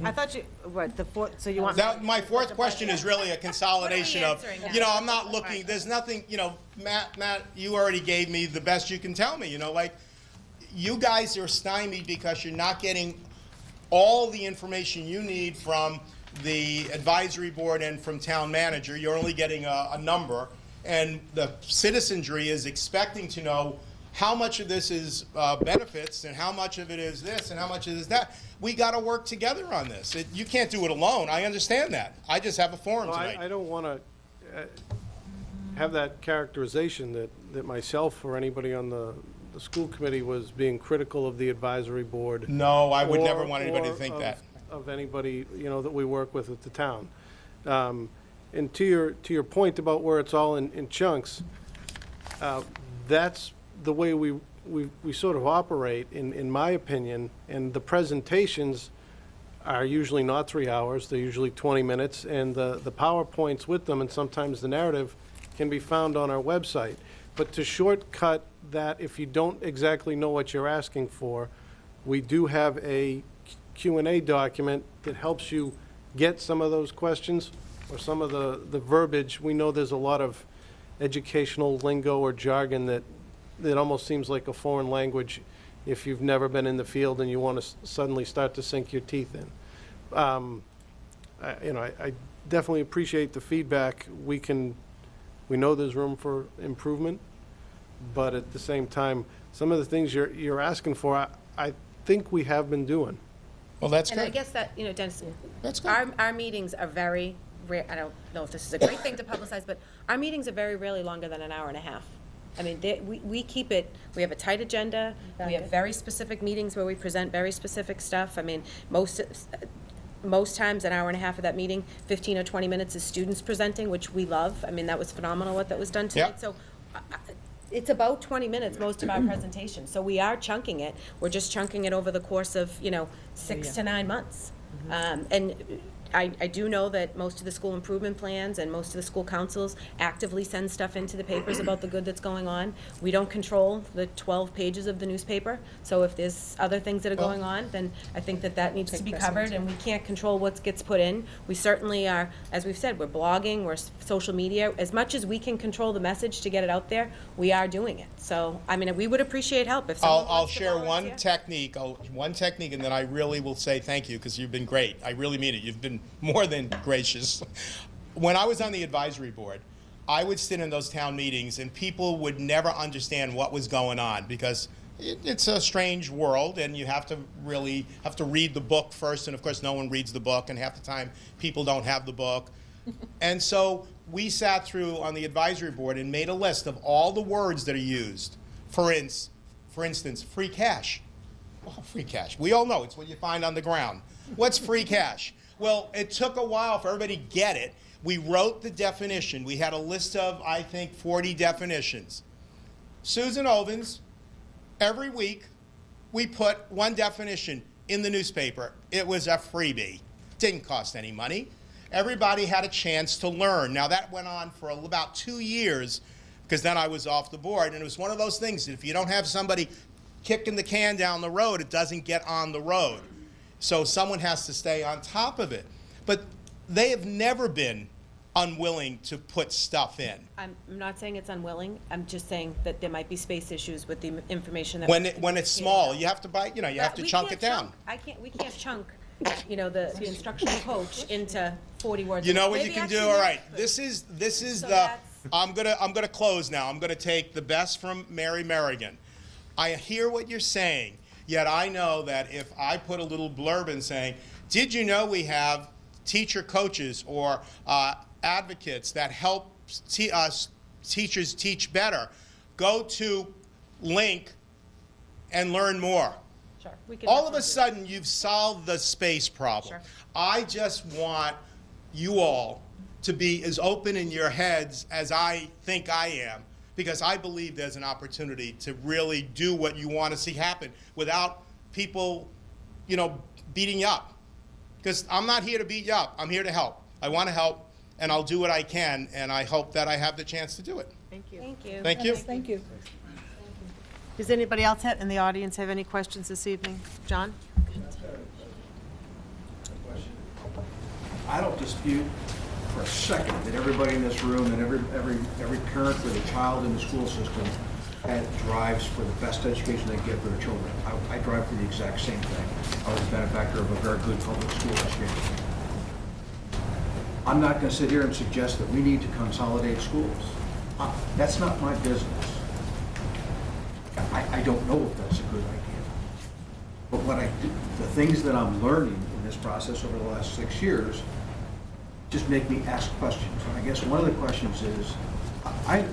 I thought you, what, the fourth, so you want. My fourth question is really a consolidation of, answering now? you know, I'm not looking, there's nothing, you know, Matt, you already gave me the best you can tell me, you know, like, you guys are stymied because you're not getting all the information you need from the advisory board and from town manager. You're only getting a number, and the citizenry is expecting to know how much of this is benefits and how much of it is this and how much of it is that. We got to work together on this. You can't do it alone. I understand that. I just have a forum tonight. I don't want to have that characterization that myself or anybody on the school committee was being critical of the advisory board. No, I would never or- want anybody to or think of- that. Of anybody, you know, that we work with at the town. And to your point about where it's all in chunks, that's the way we sort of operate, in my opinion, and the presentations are usually not 3 hours, they're usually 20 minutes, and the PowerPoints with them, and sometimes the narrative, can be found on our website. But to shortcut that, if you don't exactly know what you're asking for, we do have a Q&A document that helps you get some of those questions or some of the verbiage. We know there's a lot of educational lingo or jargon that almost seems like a foreign language if you've never been in the field and you want to suddenly start to sink your teeth in. I definitely appreciate the feedback. We know there's room for improvement, but at the same time, some of the things you're asking for, I think we have been doing. Well, that's And I good. guess that, Dennis, That's good. our meetings are very rare. I don't know if this is a great thing to publicize, but our meetings are very rarely longer than an hour and a half. I mean, we keep it, we have a tight agenda, we have very specific meetings where we present very specific stuff. I mean, most times, an hour and a half of that meeting, 15 or 20 minutes is students presenting, which we love. I mean, that was phenomenal what that was done tonight. Yep. So it's about 20 minutes, most of our presentation. So we are chunking it. We're just chunking it over the course of, 6 to 9 months. And I do know that most of the school improvement plans and most of the school councils actively send stuff into the papers about the good that's going on. We don't control the 12 pages of the newspaper, so if there's other things that are going on, then I think that needs to be covered, and we can't control what gets put in. We certainly are, as we've said, we're blogging, we're social media. As much as we can control the message to get it out there, we are doing it. So, I mean, we would appreciate help if someone I'll wants to share volunteer. one technique, and then I really will say thank you, because you've been great. I really mean it. You've been more than gracious. When I was on the advisory board, I would sit in those town meetings, and people would never understand what was going on, because it's a strange world, and you have to really read the book first, and of course no one reads the book, and half the time people don't have the book. And so we sat through on the advisory board and made a list of all the words that are used. For instance, free cash. Well, free cash. We all know it's what you find on the ground. What's free cash? Well, it took a while for everybody to get it. We wrote the definition. We had a list of, I think, 40 definitions. Susan Ovens, every week, we put one definition in the newspaper. It was a freebie. Didn't cost any money. Everybody had a chance to learn. Now, that went on for about 2 years, because then I was off the board, and it was one of those things that if you don't have somebody kicking the can down the road, it doesn't get on the road. So someone has to stay on top of it. But they have never been unwilling to put stuff in. I'm not saying it's unwilling. I'm just saying that there might be space issues with the information that. When it's small, you have to buy, you have to chunk it down. We can't chunk, the instructional coach into 40 words. You know what you Maybe can do? actually All there right. could. This is So the. that's- I'm gonna close now. I'm gonna take the best from Mary Merrigan. I hear what you're saying, yet I know that if I put a little blurb in saying, "Did you know we have teacher coaches or advocates that help teachers teach better?" Go to link and learn more. Sure. We can All of a definitely do sudden, you've solved the space problem. Sure. I just want you all to be as open in your heads as I think I am, because I believe there's an opportunity to really do what you want to see happen without people, beating you up. Because I'm not here to beat you up. I'm here to help. I want to help, and I'll do what I can, and I hope that I have the chance to do it. Thank you. Thank you. Thank you. Thank you. Does anybody else in the audience have any questions this evening? John? I don't dispute for a second that everybody in this room and every parent with a child in the school system drives for the best education they get for their children. I drive for the exact same thing. I was a benefactor of a very good public school education. I'm not going to sit here and suggest that we need to consolidate schools. That's not my business. I don't know if that's a good idea. But the things that I'm learning in this process over the last 6 years just make me ask questions. And I guess one of the questions is, if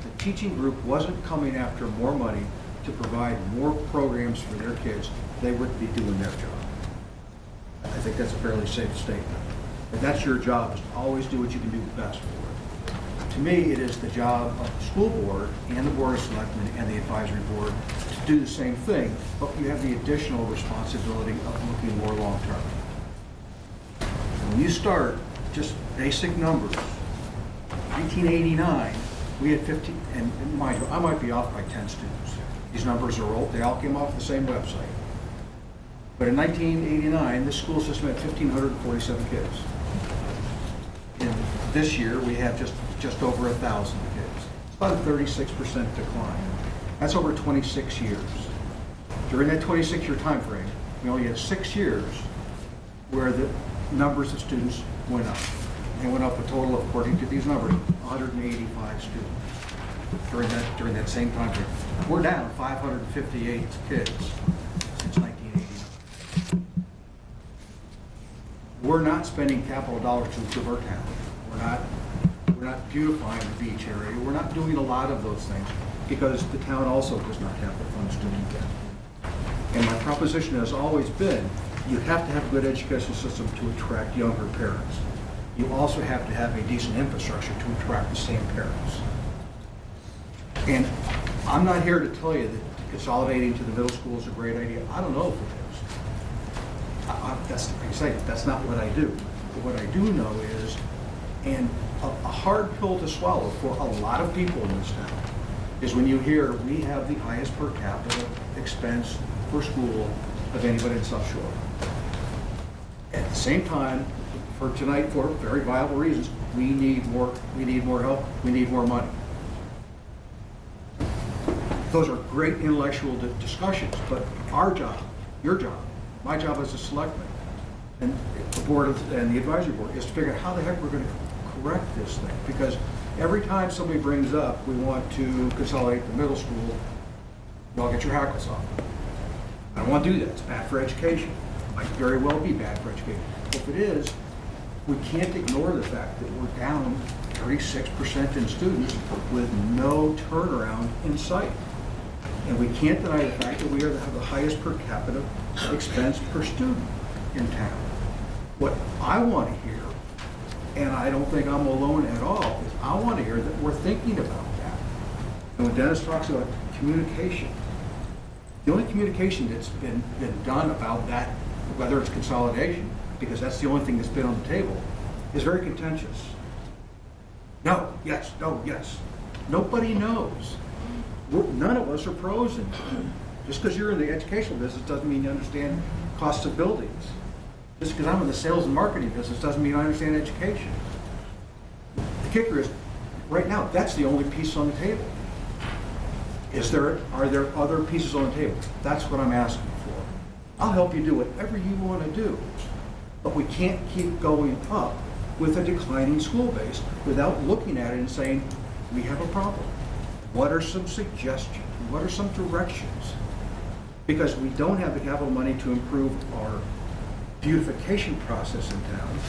the teaching group wasn't coming after more money to provide more programs for their kids, they wouldn't be doing their job. I think that's a fairly safe statement. And that's your job, is to always do what you can do best for it. To me, it is the job of the school board and the board of selectmen and the advisory board to do the same thing, but you have the additional responsibility of looking more long-term. When you start just basic numbers, 1989, we had 15, and mind you, I might be off by 10 students. These numbers are old, they all came off the same website. But in 1989, this school system had 1,547 kids. And this year, we have just over 1,000 kids. It's about a 36% decline. That's over 26 years. During that 26-year time frame, we only had 6 years where the numbers of students went up. They went up a total of, according to these numbers, 185 students during that same time frame. We're down 558 kids since 1989. We're not spending capital dollars to improve our town. We're not beautifying the beach area. We're not doing a lot of those things because the town also does not have the funds to do that. And my proposition has always been, you have to have a good education system to attract younger parents. You also have to have a decent infrastructure to attract the same parents. And I'm not here to tell you that consolidating to the middle school is a great idea. I don't know if it is. That's, like I say, that's not what I do. But what I do know is, and a hard pill to swallow for a lot of people in this town, is when you hear we have the highest per capita expense for school of anybody in South Shore. At the same time, for tonight, for very viable reasons, we need more help, we need more money. Those are great intellectual discussions, but our job, your job, my job as a selectman, and the board and the advisory board is to figure out how the heck we're going to correct this thing. Because every time somebody brings up, we want to consolidate the middle school, well, get your hackles off. I don't want to do that. It's bad for education. It might very well be bad for education. If it is, we can't ignore the fact that we're down 36% in students with no turnaround in sight. And we can't deny the fact that we have the highest per capita expense per student in town. What I want to hear, and I don't think I'm alone at all, is I want to hear that we're thinking about that. And when Dennis talks about communication, the only communication that's been done about that, whether it's consolidation, because that's the only thing that's been on the table, is very contentious. No, yes, no, yes. Nobody knows. None of us are pros in it. Just because you're in the educational business doesn't mean you understand costs of buildings. Just because I'm in the sales and marketing business doesn't mean I understand education. The kicker is, right now, that's the only piece on the table. Are there other pieces on the table? That's what I'm asking for. I'll help you do whatever you want to do, but we can't keep going up with a declining school base without looking at it and saying, we have a problem. What are some suggestions? What are some directions? Because we don't have the capital money to improve our beautification process in town.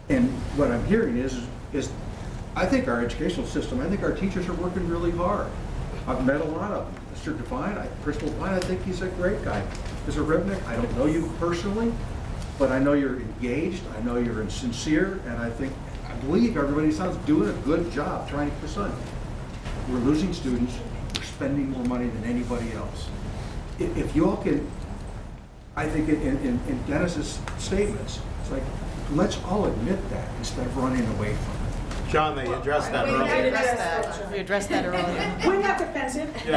And what I'm hearing is I think our educational system, I think our teachers are working really hard. I've met a lot of them. Mr. Devine, Principal Devine, I think he's a great guy. Mr. Ribnick, I don't know you personally, but I know you're engaged, I know you're sincere, and I believe everybody sounds doing a good job trying to keep us on. We're losing students, we're spending more money than anybody else. If you all can, I think in Dennis's statements, it's like, let's all admit that instead of running away from it. John, they addressed that earlier. We addressed that earlier. We're not defensive. Could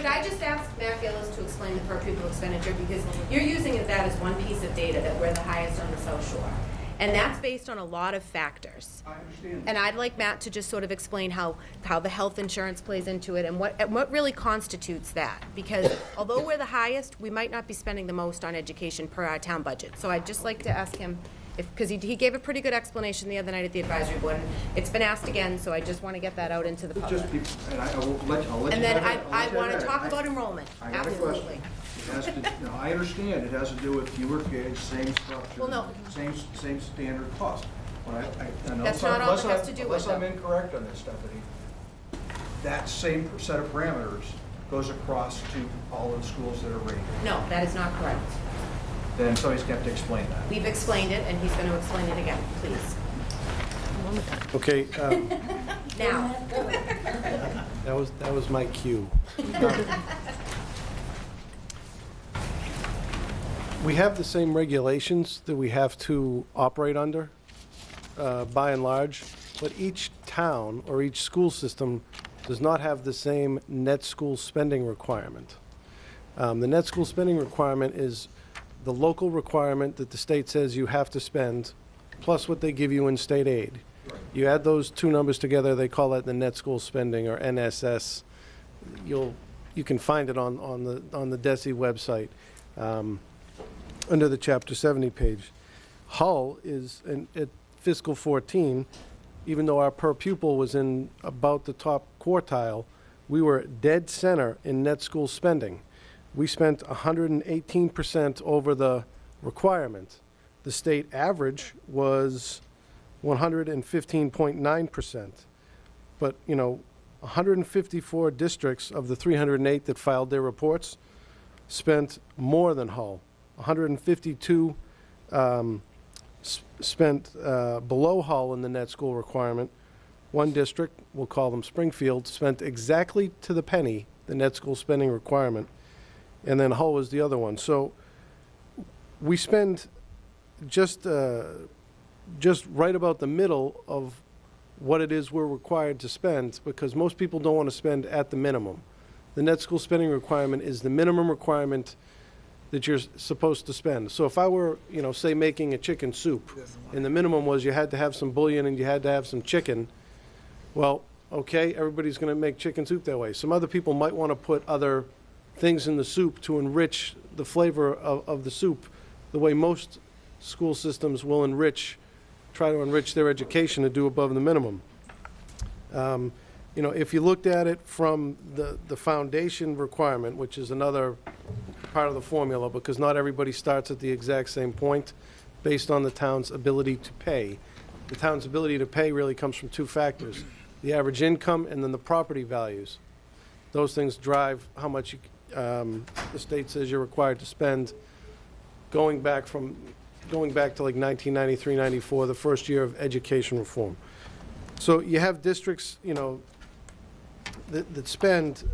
I just ask Matt Gillis to explain the per pupil expenditure, because you're using that as one piece of data that we're the highest on the South Shore. And that's based on a lot of factors. I understand. And I'd like Matt to just sort of explain how the health insurance plays into it and what really constitutes that. Because although we're the highest, we might not be spending the most on education per our town budget. So I'd just like to ask him, because he gave a pretty good explanation the other night at the advisory board. And it's been asked again, so I just want to get that out into the public. And I'll let you And then have it. I want to talk about enrollment, I got a absolutely. question. It has to, no, I understand it has to do with fewer kids, same structure, Well, no. same standard cost. But That's not all it has to do with, Unless I'm though. incorrect on this, Stephanie, that same set of parameters goes across to all of the schools that are rated. No, that is not correct. Then somebody's going to have to explain that. We've explained it, and he's going to explain it again, please. Okay, Now. that was my cue. We have the same regulations that we have to operate under, by and large, but each town or each school system does not have the same net school spending requirement. The net school spending requirement is the local requirement that the state says you have to spend, plus what they give you in state aid. You add those two numbers together, they call that the net school spending, or NSS. You can find it on the DESE website under the Chapter 70 page. Hull is, at fiscal 14, even though our per pupil was in about the top quartile, we were dead center in net school spending. We spent 118% over the requirement. The state average was 115.9%. But, 154 districts of the 308 that filed their reports spent more than Hull. 152 spent below Hull in the net school requirement. One district, we'll call them Springfield, spent exactly to the penny the net school spending requirement, and then Hull was the other one. So we spend just right about the middle of what it is we're required to spend, because most people don't want to spend at the minimum. The net school spending requirement is the minimum requirement that you're supposed to spend. So if I were, say making a chicken soup, and the minimum was you had to have some bouillon and you had to have some chicken, well, okay, everybody's going to make chicken soup that way. Some other people might want to put other things in the soup to enrich the flavor of the soup, the way most school systems will try to enrich their education to do above the minimum. If you looked at it from the foundation requirement, which is another part of the formula, because not everybody starts at the exact same point based on the town's ability to pay. The town's ability to pay really comes from two factors: the average income and then the property values. Those things drive how much the state says you're required to spend, going back to like 1993, 94, the first year of education reform. So you have districts, that spend,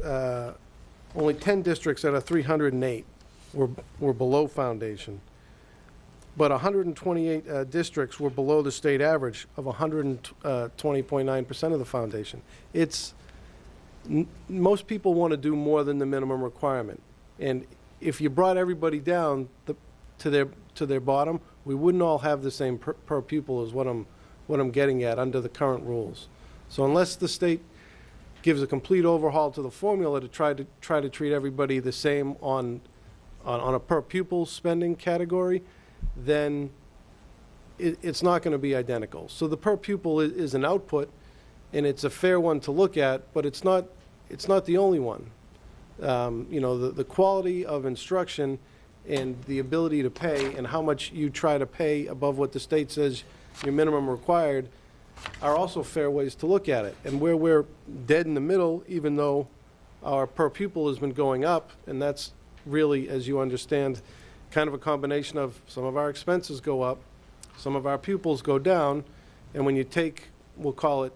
only 10 districts out of 308 were below foundation. But 128 districts were below the state average of 120.9% of the foundation. Most people want to do more than the minimum requirement. And if you brought everybody down to their bottom, we wouldn't all have the same per pupil, is what I'm getting at under the current rules. So unless the state gives a complete overhaul to the formula to try to treat everybody the same on a per pupil spending category, then it's not going to be identical. So the per pupil is an output, and it's a fair one to look at, but it's not the only one. The quality of instruction and the ability to pay, and how much you try to pay above what the state says your minimum required, are also fair ways to look at it. And where we're dead in the middle, even though our per pupil has been going up, and that's really, as you understand, kind of a combination of some of our expenses go up, some of our pupils go down, and when you take, we'll call it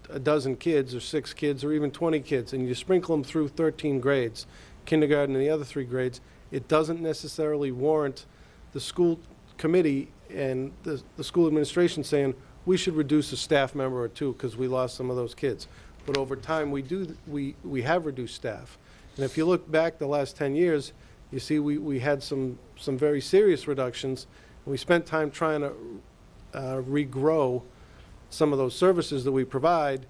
a dozen kids or 6 kids or even 20 kids, and you sprinkle them through 13 grades, kindergarten and the other 3 grades, it doesn't necessarily warrant the school committee and the school administration saying, we should reduce a staff member or 2 because we lost some of those kids. But over time, we have reduced staff. And if you look back the last 10 years, you see we had some very serious reductions. We spent time trying to regrow some of those services that we provide,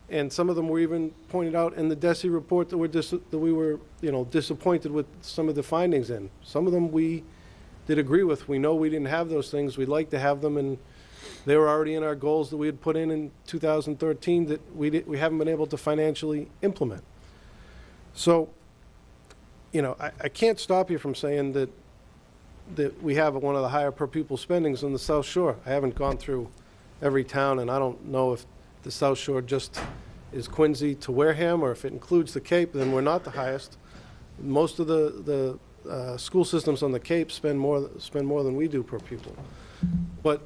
and some of them were even pointed out in the DESE report that we were disappointed with some of the findings in. Some of them we did agree with. We know we didn't have those things. We'd like to have them, and they were already in our goals that we had put in 2013 that we haven't been able to financially implement. So, I can't stop you from saying that we have one of the higher per pupil spendings on the South Shore. I haven't gone through every town, and I don't know if the South Shore just is Quincy to Wareham, or if it includes the Cape, then we're not the highest. Most of the school systems on the Cape spend more than we do per pupil. But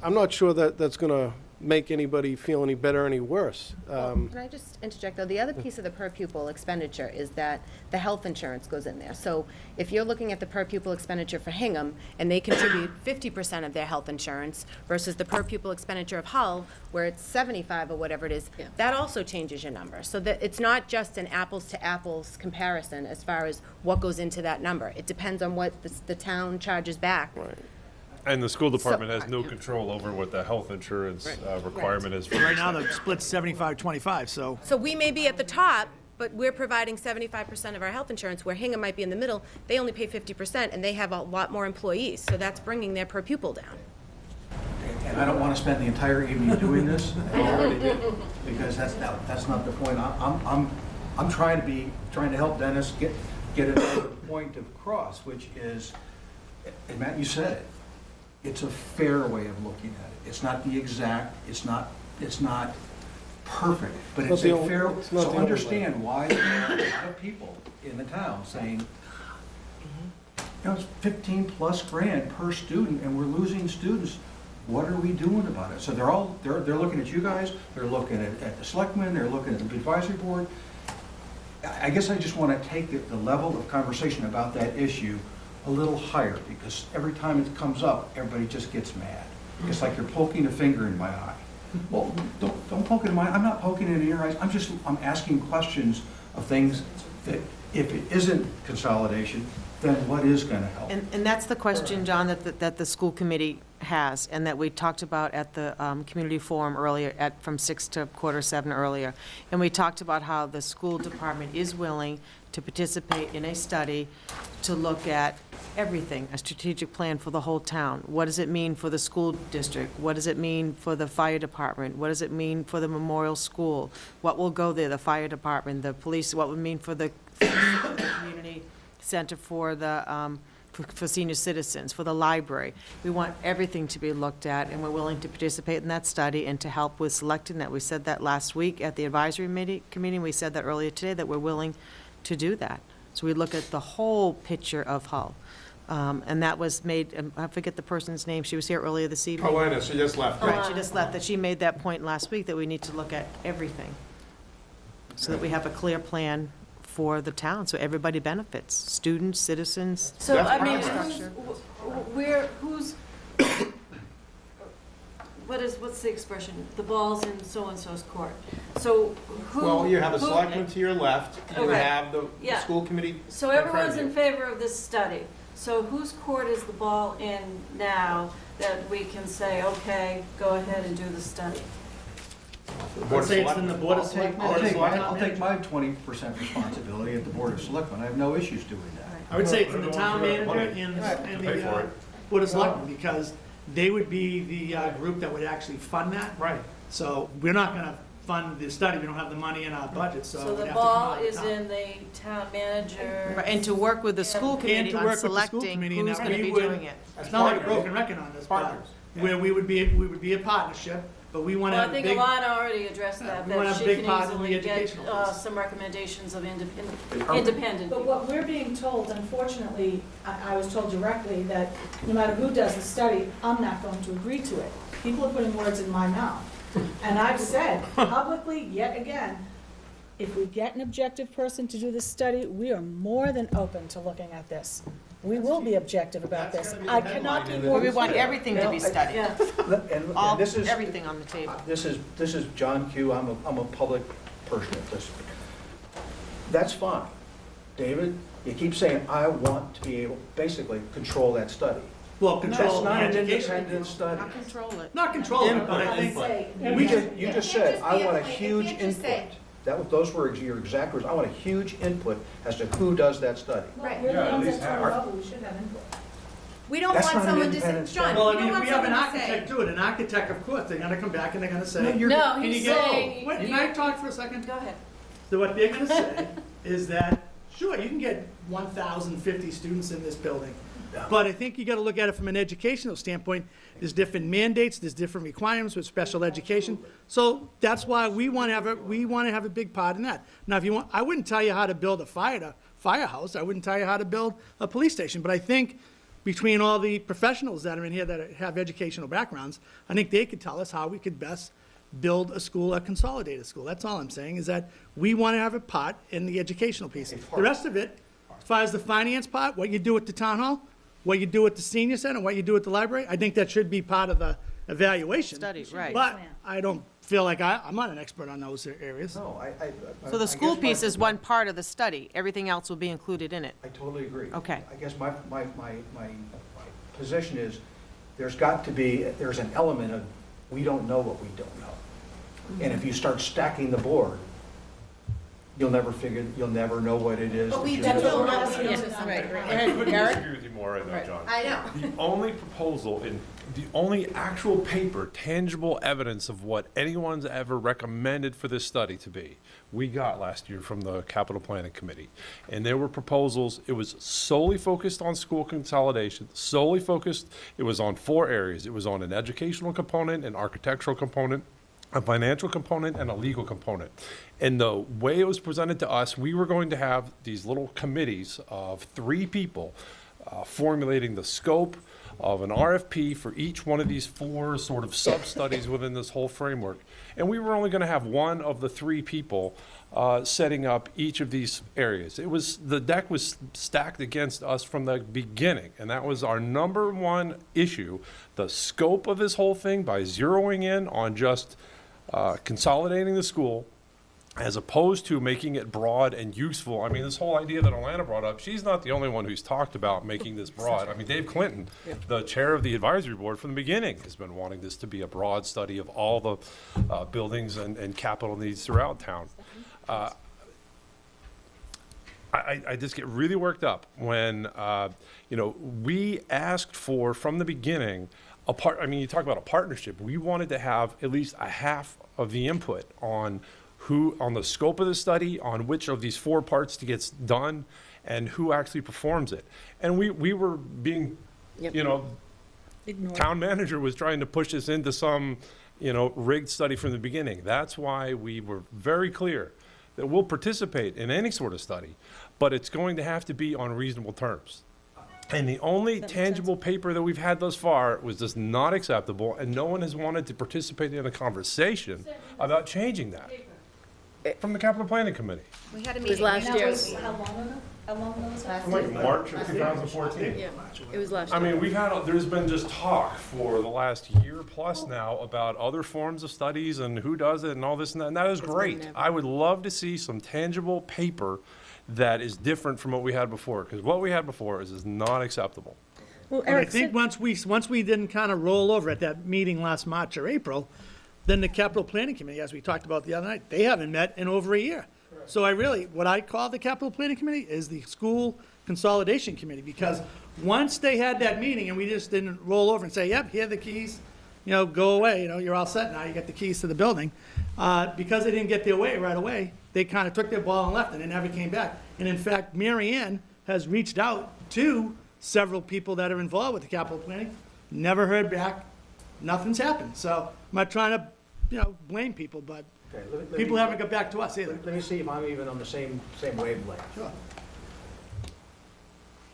I'm not sure that that's going to make anybody feel any better or any worse. Can I just interject, though? The other piece of the per pupil expenditure is that the health insurance goes in there. So if you're looking at the per pupil expenditure for Hingham, and they contribute 50% of their health insurance versus the per pupil expenditure of Hull, where it's 75 or whatever it is, that also changes your number. So that it's not just an apples-to-apples comparison as far as what goes into that number. It depends on what the town charges back. Right. And the school department has no control over what the health insurance requirement is. For Right now, the split's 75-25, so. So we may be at the top, but we're providing 75% of our health insurance, where Hingham might be in the middle. They only pay 50%, and they have a lot more employees, so that's bringing their per pupil down. And I don't want to spend the entire evening doing this, I already did, because that's not the point. I'm trying to help Dennis get another point across, which is, and Matt, you said it, it's a fair way of looking at it. It's not the exact, it's not perfect, but it's a fair, so understand why there are a lot of people in the town saying, you know, it's 15+ grand per student and we're losing students. What are we doing about it? So they're looking at you guys, they're looking at the selectmen, they're looking at the advisory board. I guess I just want to take the level of conversation about that issue a little higher, because every time it comes up, everybody just gets mad. It's like you're poking a finger in my eye. Well, don't poke it in my eye. I'm not poking it in your eyes. I'm asking questions of things that, if it isn't consolidation, then what is going to help? And that's the question, John, that the school committee has, and that we talked about at the community forum earlier, from 6 to 6:45 earlier. And we talked about how the school department is willing to participate in a study to look at everything, a strategic plan for the whole town. What does it mean for the school district? What does it mean for the fire department? What does it mean for the memorial school? What will go there, the fire department, the police, what would it mean for the community center for the, for senior citizens, for the library. We want everything to be looked at, and we're willing to participate in that study and to help with selecting that. We said that last week at the advisory committee, we said that earlier today, that we're willing to do that. So we look at the whole picture of Hull. And that was made, I forget the person's name, she was here earlier this evening. Paulina, she just left. Right, she just left, that she made that point last week, that we need to look at everything, so that we have a clear plan for the town, so everybody benefits, students, citizens. So, I mean, Infrastructure. what's the expression? The ball's in so-and-so's court. So who? Well, you have the who- selectmen to your left, you Okay. have the Yeah. school committee. So in front of everyone's in you. favor of this study. So whose court is the ball in now that we can say, okay, go ahead and do the study? Board I'd say it's of in the Selectmen. Board of Selectmen. I'll take my 20% responsibility at the Board of Selectmen. I have no issues doing that. I would say it's in the town manager and Pay for the it. Board of Selectmen, because they would be the group that would actually fund that. Right. So we're not going to fund the study, we don't have the money in our budget, so. So it'd the have to come ball out of is town. in the town manager. Right, and to work with the school And committee to on work with the school selecting committee, and who's that going to we be would- doing it. It's not like a broken record on this, but Partners, yeah. where we would be a partnership, but we want to Well, I have a think big. Alana already addressed that, we wanna that have she a big can part in the easily get educational piece. some recommendations of independent But people. what we're being told, unfortunately, I was told directly that no matter who does the study, I'm not going to agree to it. People are putting words in my mouth. And I've said publicly, yet again, if we get an objective person to do this study, we are more than open to looking at this. We will be objective about this. I cannot be more We want clear. everything to be studied, Yeah, all, This is, everything on the table. this is John Q. I'm a public person at this. That's fine. David, you keep saying, I want to be able, basically, control that study. Well, That's control the not an education. independent study. Not control it. Not control it, but I think, You just said, I want a huge input. Those were your exact words. I want a huge input as to who does that study. Right, we're the ones at town level, we should have input. We don't That's want not an someone to say, independent John, well, we I don't mean, if want we have an someone to say. architect do it, an architect, of course, they're gonna come back and they're gonna say. No, Can he's you get- saying. Wait, can I talk for a second? Go ahead. So what they're gonna say is that, sure, you can get 1,050 students in this building. But I think you gotta look at it from an educational standpoint. There's different mandates, there's different requirements with special education. So that's why we wanna have a big part in that. Now, if you want, I wouldn't tell you how to build a firehouse, I wouldn't tell you how to build a police station, but I think between all the professionals that are in here that have educational backgrounds, I think they could tell us how we could best build a school, a consolidated school. That's all I'm saying, is that we want to have a part in the educational piece. The rest of it, as far as the finance part, what you do at the town hall, what you do at the senior center, what you do at the library, I think that should be part of the evaluation. Study, right. But I don't feel like I'm not an expert on those areas. No, So the I school guess my- piece is one part of the study. Everything else will be included in it. I totally agree. Okay. I guess my position is, there's an element of, we don't know what we don't know. And if you start stacking the board, you'll never know what it is. But we that do you're- know what we Yeah, don't know. right, right. I couldn't disagree with you more right now, Right. John. I know. The only proposal and the only actual paper, tangible evidence of what anyone's ever recommended for this study to be, we got last year from the Capital Planning Committee. And there were proposals, it was solely focused on school consolidation, solely focused, it was on 4 areas. It was on an educational component, an architectural component, a financial component, and a legal component. And the way it was presented to us, we were going to have these little committees of 3 people formulating the scope of an RFP for each one of these 4 sort of sub-studies within this whole framework. And we were only going to have one of the 3 people setting up each of these areas. The deck was stacked against us from the beginning, and that was our number one issue, the scope of this whole thing by zeroing in on just consolidating the school, as opposed to making it broad and useful. I mean, this whole idea that Alana brought up, she's not the only one who's talked about making this broad. I mean, Dave Clinton, the chair of the advisory board from the beginning, has been wanting this to be a broad study of all the buildings and capital needs throughout town. I just get really worked up when, we asked for, from the beginning, you talk about a partnership. We wanted to have at least a half of the input on the scope of the study, on which of these 4 parts to get done, and who actually performs it. And we were being, town manager was trying to push us into some, rigged study from the beginning. That's why we were very clear that we'll participate in any sort of study, but it's going to have to be on reasonable terms. And the only tangible paper that we've had thus far was just not acceptable, and no one has wanted to participate in a conversation about changing that. From the Capital Planning Committee. We had a It was meeting. last year. How long ago? How long ago was that? Like March of 2014. Yeah, it was last I year. mean, there's been just talk for the last year plus now about other forms of studies and who does it and all this and that is great. never. I would love to see some tangible paper that is different from what we had before, because what we had before is not acceptable. Well, And I Eric, think once we didn't kind of roll over at that meeting last March or April, then the Capital Planning Committee, as we talked about the other night, they haven't met in over a year. So what I call the Capital Planning Committee is the School Consolidation Committee, because once they had that meeting and we just didn't roll over and say, yep, here are the keys, go away, you're all set now, you got the keys to the building. Because they didn't get their way right away, they kind of took their ball and left and they never came back. And in fact, Mary Ann has reached out to several people that are involved with the capital planning, never heard back, nothing's happened. So I'm not trying to, blame people, but Okay, let me- people haven't got back to us either. Let me see if I'm even on the same wavelength. Sure.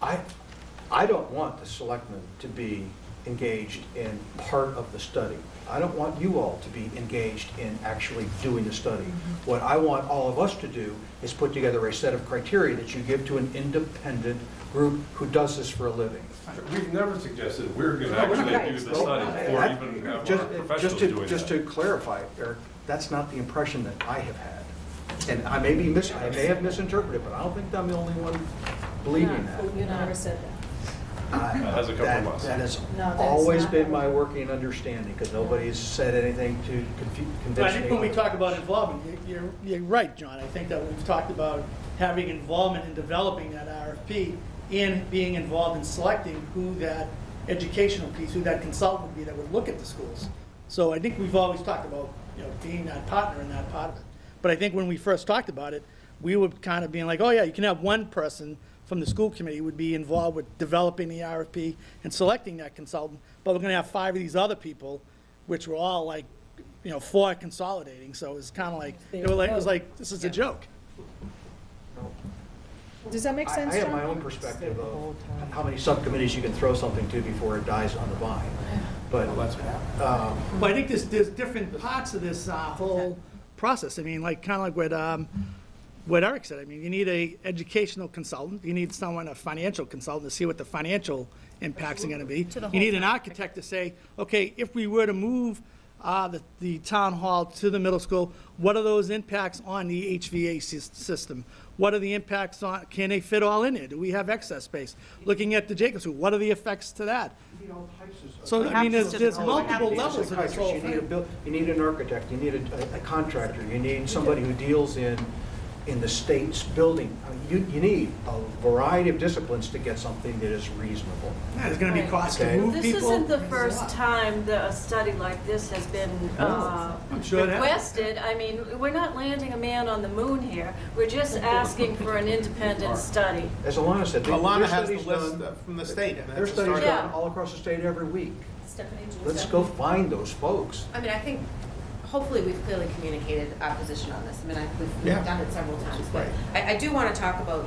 I don't want the selectmen to be engaged in part of the study. I don't want you all to be engaged in actually doing the study. What I want all of us to do is put together a set of criteria that you give to an independent group who does this for a living. We've never suggested we're going to actually do the study before even have our professionals doing that. Just to clarify, Eric, that's not the impression that I have had. And I may have misinterpreted, but I don't think I'm the only one believing that. you never said that. That hasn't come from us. That has No, that's always not been the- my working understanding, because nobody's said anything to convince me. But I think when we talk about involvement, you're right, John. I think that we've talked about having involvement in developing that RFP and being involved in selecting who that educational piece, who that consultant would be that would look at the schools. So I think we've always talked about, being that partner in that part of it. But I think when we first talked about it, we were kind of being like, oh yeah, you can have one person from the school committee would be involved with developing the RFP and selecting that consultant, but we're gonna have 5 of these other people, which were all like, for consolidating, so it was kind of like, it was like, this is a joke. Does that make sense, I have John? my own perspective of how many subcommittees you can throw something to before it dies on the vine. But, But I think there's different parts of this whole process. I mean, like, kind of like what Eric said. I mean, you need a educational consultant, you need someone, a financial consultant, to see what the financial impacts are gonna be. You need an architect to say, okay, if we were to move the town hall to the middle school, what are those impacts on the HVAC system? What are the impacts on, can they fit all in there? Do we have excess space? Looking at the Jacobs School, what are the effects to that? So, I mean, there's multiple levels of this whole You need thing. you need an architect, you need a contractor, you need somebody who deals in the state's building. I mean, you need a variety of disciplines to get something that is reasonable. Yeah, there's gonna be costs to Okay. move This people. isn't the first time that a study like this has been I'm sure it has. requested. I mean, we're not landing a man on the moon here. We're just asking for an independent study. As Alana said, Alana their has the studies list done, from the state, and their that's a studies start. done Yeah. all across the state every week. Stephanie, do you Let's have- go find those folks. I mean, I think, hopefully, we've clearly communicated our position on this. I mean, we've Yeah. done it several times, but Right. I do want to talk about,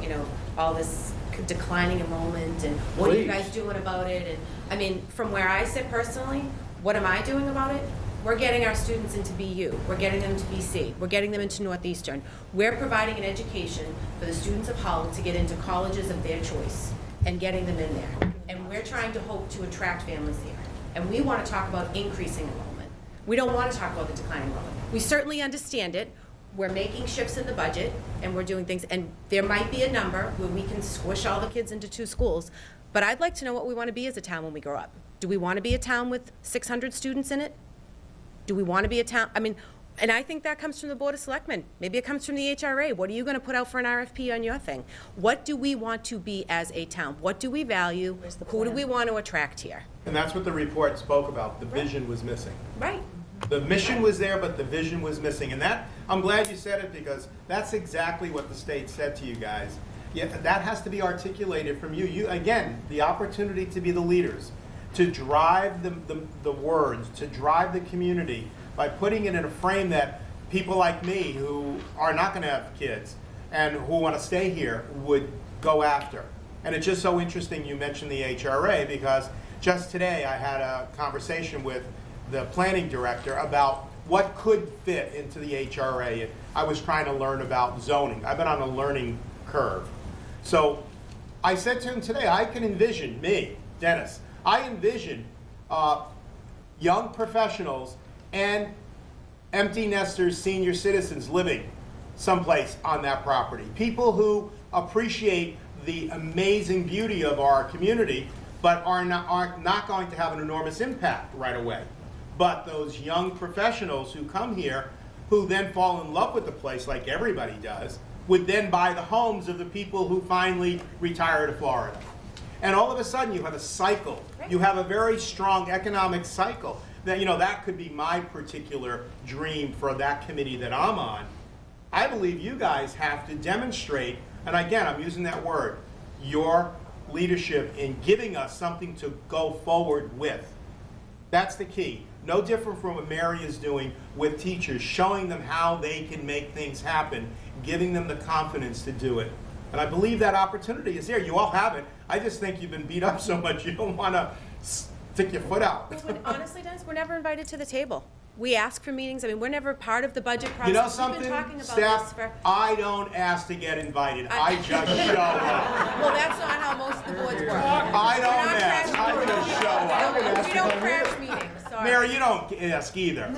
all this declining enrollment and what are you Please. guys doing about it? And, I mean, from where I sit personally, what am I doing about it? We're getting our students into BU, we're getting them to BC, we're getting them into Northeastern. We're providing an education for the students of Hull to get into colleges of their choice and getting them in there. And we're trying to hope to attract families here. And we want to talk about increasing enrollment. We don't want to talk about the declining enrollment. We certainly understand it. We're making shifts in the budget, and we're doing things, and there might be a number where we can squish all the kids into 2 schools, but I'd like to know what we want to be as a town when we grow up. Do we want to be a town with 600 students in it? Do we want to be a town, I mean, and I think that comes from the Board of Selectmen. Maybe it comes from the HRA. What are you going to put out for an RFP on your thing? What do we want to be as a town? What do we value? Who do we want to attract here? And that's what the report spoke about. The vision was missing. Right. The mission was there, but the vision was missing. And that, I'm glad you said it, because that's exactly what the state said to you guys. Yeah, that has to be articulated from you. You, again, the opportunity to be the leaders, to drive the words, to drive the community by putting it in a frame that people like me who are not going to have kids and who want to stay here would go after. And it's just so interesting you mentioned the HRA, because just today I had a conversation with the planning director about what could fit into the HRA. I was trying to learn about zoning. I've been on a learning curve. So I said to him today, I can envision, me, Dennis, I envision young professionals and empty nesters, senior citizens living someplace on that property. People who appreciate the amazing beauty of our community, but are not going to have an enormous impact right away. But those young professionals who come here, who then fall in love with the place like everybody does, would then buy the homes of the people who finally retire to Florida. And all of a sudden you have a cycle. You have a very strong economic cycle. That, that could be my particular dream for that committee that I'm on. I believe you guys have to demonstrate, and again, I'm using that word, your leadership in giving us something to go forward with. That's the key. No different from what Mary is doing with teachers, showing them how they can make things happen, giving them the confidence to do it. And I believe that opportunity is there. You all have it. I just think you've been beat up so much you don't want to stick your foot out. Honestly, Dennis, we're never invited to the table. We ask for meetings. I mean, we're never part of the budget process. You know We've something, been talking about Steph? this for... I don't ask to get invited. I just show up. Well, that's not how most of the boards work. I don't ask. I'm going to show up. We don't crash meetings, sorry. Mary, you don't ask either.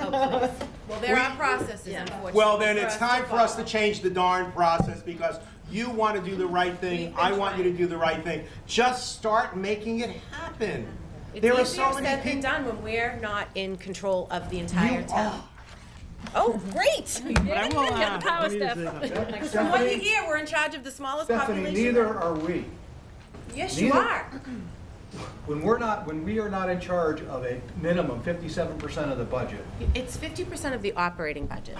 Well, there are processes, unfortunately. Well, then it's for us time for us to follow. change the darn process, because you want to do the right thing. I want you to do the right thing. Just start making it happen. It's There are easier so many said than people. done when we're not in control of the entire You town. Oh, great! But I will, Get the power, let me just Steph. say something. From what you hear, we're in charge of the smallest Stephanie, population. neither are we. Yes, you neither- are. When we are not in charge of a minimum 57% of the budget. It's 50% of the operating budget.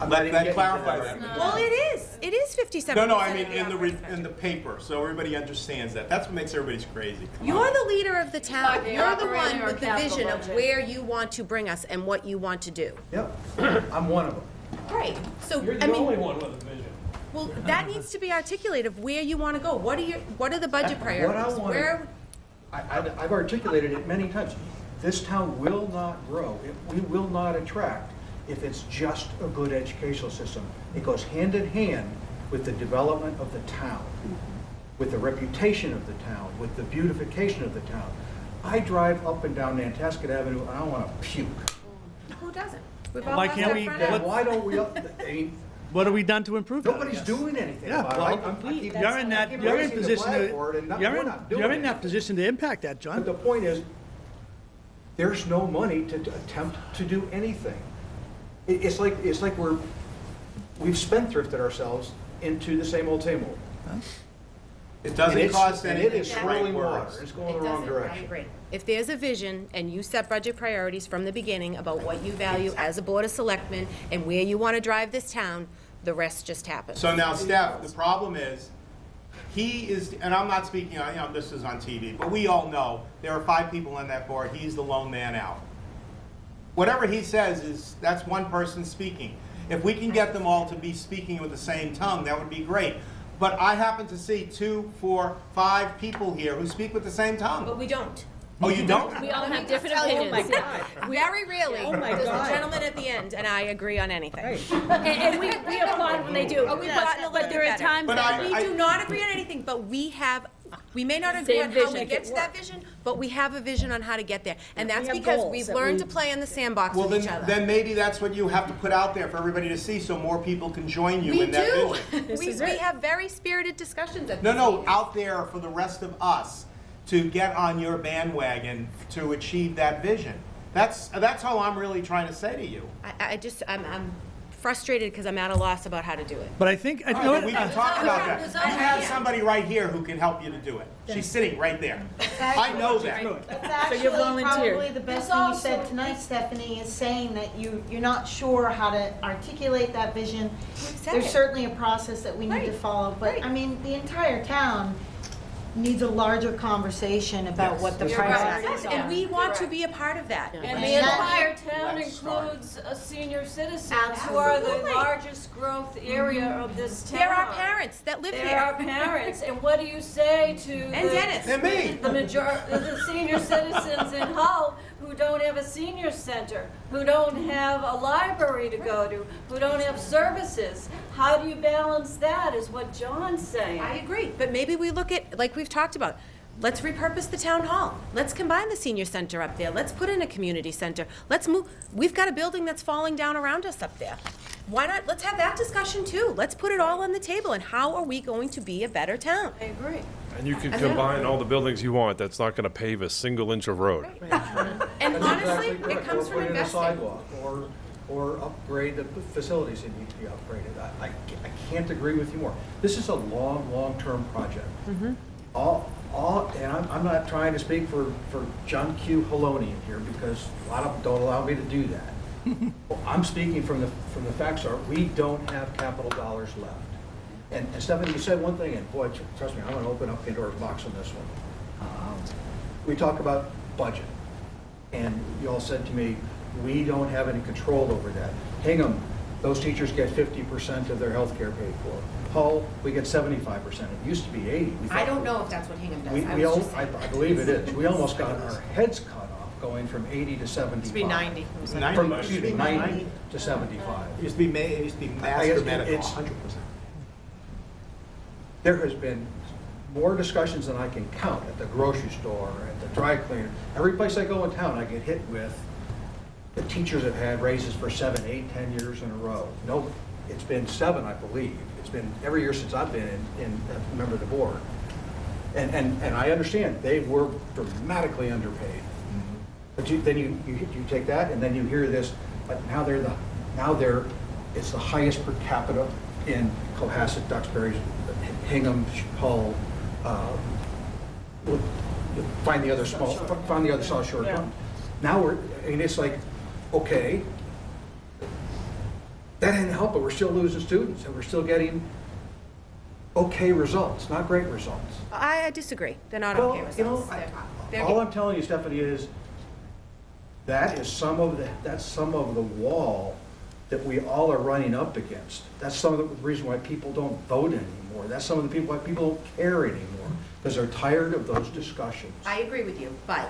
I'm not even That getting to clarifies that. it. Well, it is. It is 57%. No, I mean of the in operating the budget. paper, so everybody understands that. That's what makes everybody's crazy. Come You're on. the leader of the town. Like the You're the operating one or with the capital vision of budget. where you want to bring us and what you want to do. Yep, I'm one of them. Right. So, You're I the mean, only one with a vision. Well, that needs to be articulated of where you want to go. What are the budget priorities? wanna- Where, I've articulated it many times. This town will not grow, we will not attract if it's just a good educational system. It goes hand in hand with the development of the town, with the reputation of the town, with the beautification of the town. I drive up and down Nantasket Avenue and I want to puke. who doesn't? We've all Why got can't that we- front Then end. why don't we, I mean, What have we done to improve that? I nobody's guess? doing anything Yeah, about it. well, I keep- You're in that, keep you're in raising the position flag for it and to, we're not doing you're in that anything. position to impact that, But John. the point is, there's no money to attempt to do anything. It's like we've spendthrifted ourselves into the same old, same old. It And doesn't it's- cost and anything. it is to swirling write water, words. it's going It the wrong doesn't, direction. I agree. If there's a vision and you set budget priorities from the beginning about what you value as a Board of Selectmen and where you want to drive this town, the rest just happens. So now, Steph, the problem is, he is, and I'm not speaking, this is on TV, but we all know there are 5 people on that board. He's the lone man out. Whatever he says is, that's one person speaking. If we can get them all to be speaking with the same tongue, that would be great. But I happen to see 2, 4, 5 people here who speak with the same tongue. But we don't. Oh, you don't? We all have different Tell you, opinions. Very rarely. Oh my There's God. a gentleman at the end, and I agree on anything. And we applaud when they do. Oh, we applaud a little But there bit are better. times But that We do not agree on anything, but we may not agree Same on how we vision. get to that vision, but we have a vision on how to get there. And that's have because goals we've that learned to we- play in the sandbox Well, with each other. then maybe that's what you have to put out there for everybody to see, so more people can join you We in that do. vision. We have very spirited discussions at No, these no, meetings. out there for the rest of us to get on your bandwagon to achieve that vision. That's all I'm really trying to say to you. I'm frustrated because I'm at a loss about how to do it. But I think, you know All right, what, but we can talk about that. There's You other- have somebody right here who can help you to do it. She's sitting right there. I know that. That's So actually you volunteered. probably the best There's thing you said also- tonight, Stephanie, is saying that you're not sure how to articulate that vision. said There's it. certainly a process that we need to Right. follow, but I mean, the entire town needs a larger conversation about what the You're right. priorities And are. we want to be a part of that. And And the that- entire town Let's start. includes senior citizens who are the Absolutely. largest growth area of this town. There are parents that live There are here. parents, and what do you say to And the- Dennis. And me. the senior citizens in Hull who don't have a senior center, who don't have a library to go to, who don't have services? How do you balance that, is what John's saying. I agree, but maybe we look at, like we've talked about, let's repurpose the town hall. Let's combine the senior center up there. Let's put in a community center. Let's move, we've got a building that's falling down around us up there. Why not, let's have that discussion too. Let's put it all on the table, and how are we going to be a better town? I agree. And you can combine all the buildings you want, that's not gonna pave a single inch of road. And That's honestly, exactly it correct. comes Or from put in a investing. sidewalk, or upgrade the facilities that need to be upgraded. I can't agree with you more. This is a long-term project. And I'm not trying to speak for John Q. Halonian here, because a lot of them don't allow me to do that. I'm speaking from the facts are, we don't have capital dollars left. And Stephanie, you said one thing, and boy, trust me, I'm gonna open up Pandora's box on this one. We talk about budget, and you all said to me, we don't have any control over that. Hingham, those teachers get 50% of their health care paid for. Hull, we get 75%. It used to be 80. We I thought- don't know if that's what Hingham does. we, I we was al- just I saying. I believe it is. We almost got our heads cut off going from 80 to 75. It's be 90. It was like- 90. From, excuse me, 90 to 75. It used to be I master guess medical, it's- 100%. There has been more discussions than I can count at the grocery store, at the dry cleaner. Every place I go in town, I get hit with, the teachers have had raises for 7, 8, 10 years in a row. No, it's been 7, I believe. It's been every year since I've been a member of the board. And I understand, they were dramatically underpaid. But then you take that, and then you hear this, but now it's the highest per capita in Cohasset, Duxbury, Hingham, Hull, find the other South Shore. Yeah. Now it's like, okay, that didn't help, but we're still losing students, and we're still getting okay results, not great results. I disagree. They're not Well, okay you know, results. They're all I'm telling you, Stephanie, is that's some of the wall that we all are running up against. That's some of the reason why people don't vote anymore. That's some of the people why people don't care anymore, because they're tired of those discussions. I agree with you, but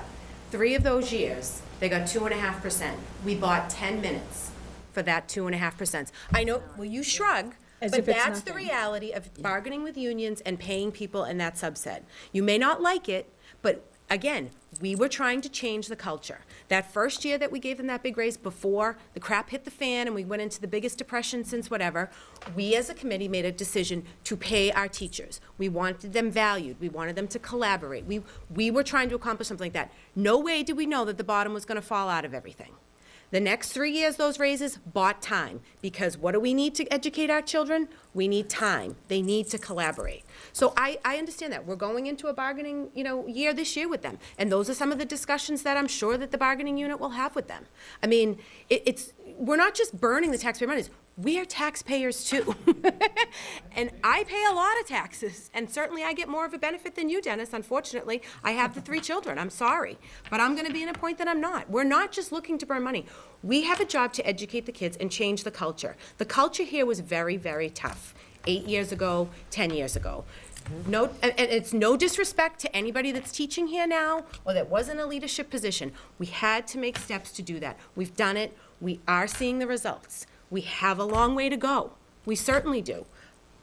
3 of those years, they got 2.5%. We bought 10 minutes for that 2.5%. I know, well, you shrug, As but if it's that's the nothing. reality of bargaining with unions and paying people in that subset. You may not like it, but again, we were trying to change the culture. That first year that we gave them that big raise before the crap hit the fan and we went into the biggest depression since whatever, we as a committee made a decision to pay our teachers. We wanted them valued. We wanted them to collaborate. We were trying to accomplish something like that. No way did we know that the bottom was going to fall out of everything. The next 3 years, those raises bought time, because what do we need to educate our children? We need time. They need to collaborate. So I understand that. We're going into a bargaining, year this year with them. And those are some of the discussions that I'm sure that the bargaining unit will have with them. I mean, we're not just burning the taxpayer money. We are taxpayers too. And I pay a lot of taxes, and certainly I get more of a benefit than you, Dennis. Unfortunately, I have the 3 children. I'm sorry. But I'm going to be in a point that I'm not. We're not just looking to burn money. We have a job to educate the kids and change the culture. The culture here was very, very tough 8 years ago, 10 years ago. No, and it's no disrespect to anybody that's teaching here now or that was in a leadership position. We had to make steps to do that. We've done it. We are seeing the results. We have a long way to go. We certainly do.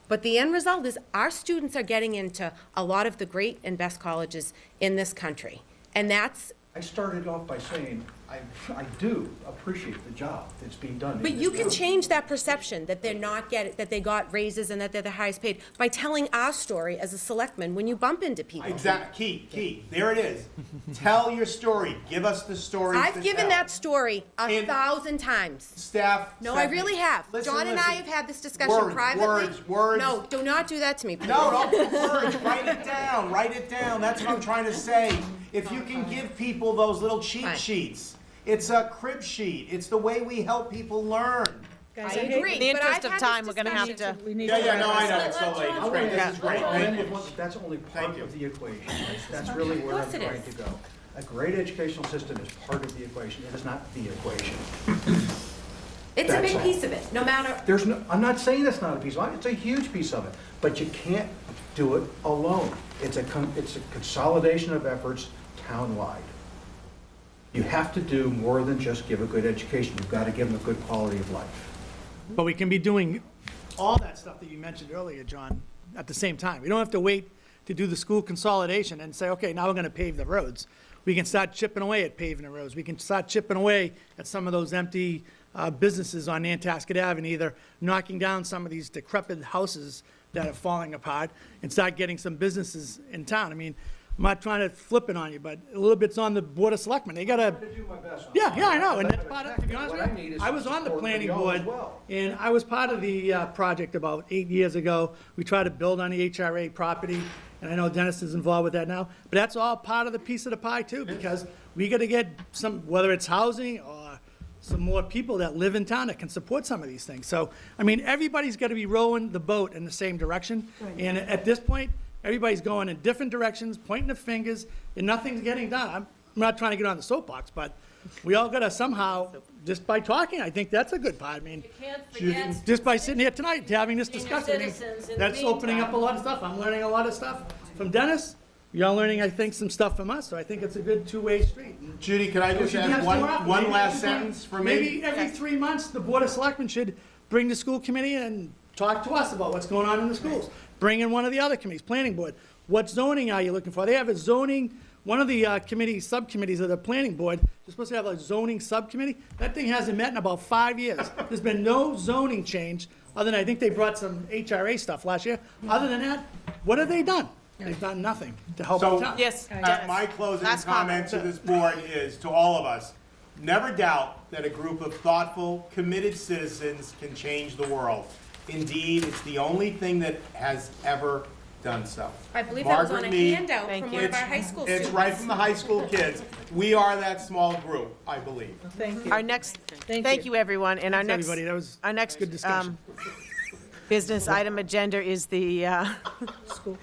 But the end result is our students are getting into a lot of the great and best colleges in this country. And that's... I started off by saying, I do appreciate the job that's being done. But you can change that perception that they're not that they got raises and that they're the highest paid by telling our story as a selectman when you bump into people. Exactly. Key. There it is. Tell your story. Give us the story. I've given that story 1,000 times. Staff. No, I really have. Listen, John and I have had this discussion privately. Words. No, do not do that to me, please. No, don't put words. Write it down. Write it down. That's what I'm trying to say. If you can give people those little cheat sheets, it's a crib sheet. It's the way we help people learn. Guys, I agree. In the but interest I've of had time, this we're going to have discussion. to... We need Yeah, to yeah, no, I know. wrap It's this up. so late. It's great. This is great. Thank you. That's only part Thank you. of the equation. That's really where I'm trying to go. A great educational system is part of the equation. It is not the equation. It's a big piece of it, no matter... I'm not saying it's not a piece of it. It's a huge piece of it. But you can't do it alone. It's a consolidation of efforts townwide. You have to do more than just give a good education. You've got to give them a good quality of life. But we can be doing all that stuff that you mentioned earlier, John, at the same time. We don't have to wait to do the school consolidation and say, okay, now we're going to pave the roads. We can start chipping away at paving the roads. We can start chipping away at some of those empty businesses on Nantasket Avenue, either knocking down some of these decrepit houses that are falling apart and start getting some businesses in town. I mean, I'm not trying to flip it on you, but a little bit's on the Board of Selectmen. They gotta... I'm trying to do my best. Yeah, I know, and that's part of, to be honest What I with need you, is I was on the support planning for y'all as board, well. and I was part of the project about 8 years ago. We tried to build on the HRA property, and I know Dennis is involved with that now, but that's all part of the piece of the pie too, because we gotta get some, whether it's housing or some more people that live in town that can support some of these things. So, I mean, everybody's gotta be rowing the boat in the same direction, and at this point, everybody's going in different directions, pointing the fingers, and nothing's getting done. I'm not trying to get on the soapbox, but we all gotta somehow, just by talking, I think that's a good part. I mean, can't forget just by sitting here tonight, having this senior discussion, I mean, citizens in the that's opening up a lot of stuff. I'm learning a lot of stuff from Dennis. Y'all learning, I think, some stuff from us, so I think it's a good two-way street. Judy, can I We just should do ask this one more often. one Maybe last we should sentence for me? Maybe every 3 months, the Board of Selectmen should bring the school committee and talk to us about what's going on in the schools. Bring in one of the other committees, planning board. What zoning are you looking for? They have a zoning, one of the subcommittees of the planning board, they're supposed to have a zoning subcommittee. That thing hasn't met in about 5 years. There's been no zoning change, other than I think they brought some HRA stuff last year. Other than that, what have they done? They've done nothing to help the town. Yes, My closing Last comment to this board is, to all of us, never doubt that a group of thoughtful, committed citizens can change the world. Indeed, it's the only thing that has ever done so. I believe that was on a Margaret Mead, handout from one of our high school students. It's right from the high school kids. We are that small group, I believe. Thank you. Our next, thank you, everyone, and our Thanks, next, everybody. That was our next good discussion. business item agenda is the School.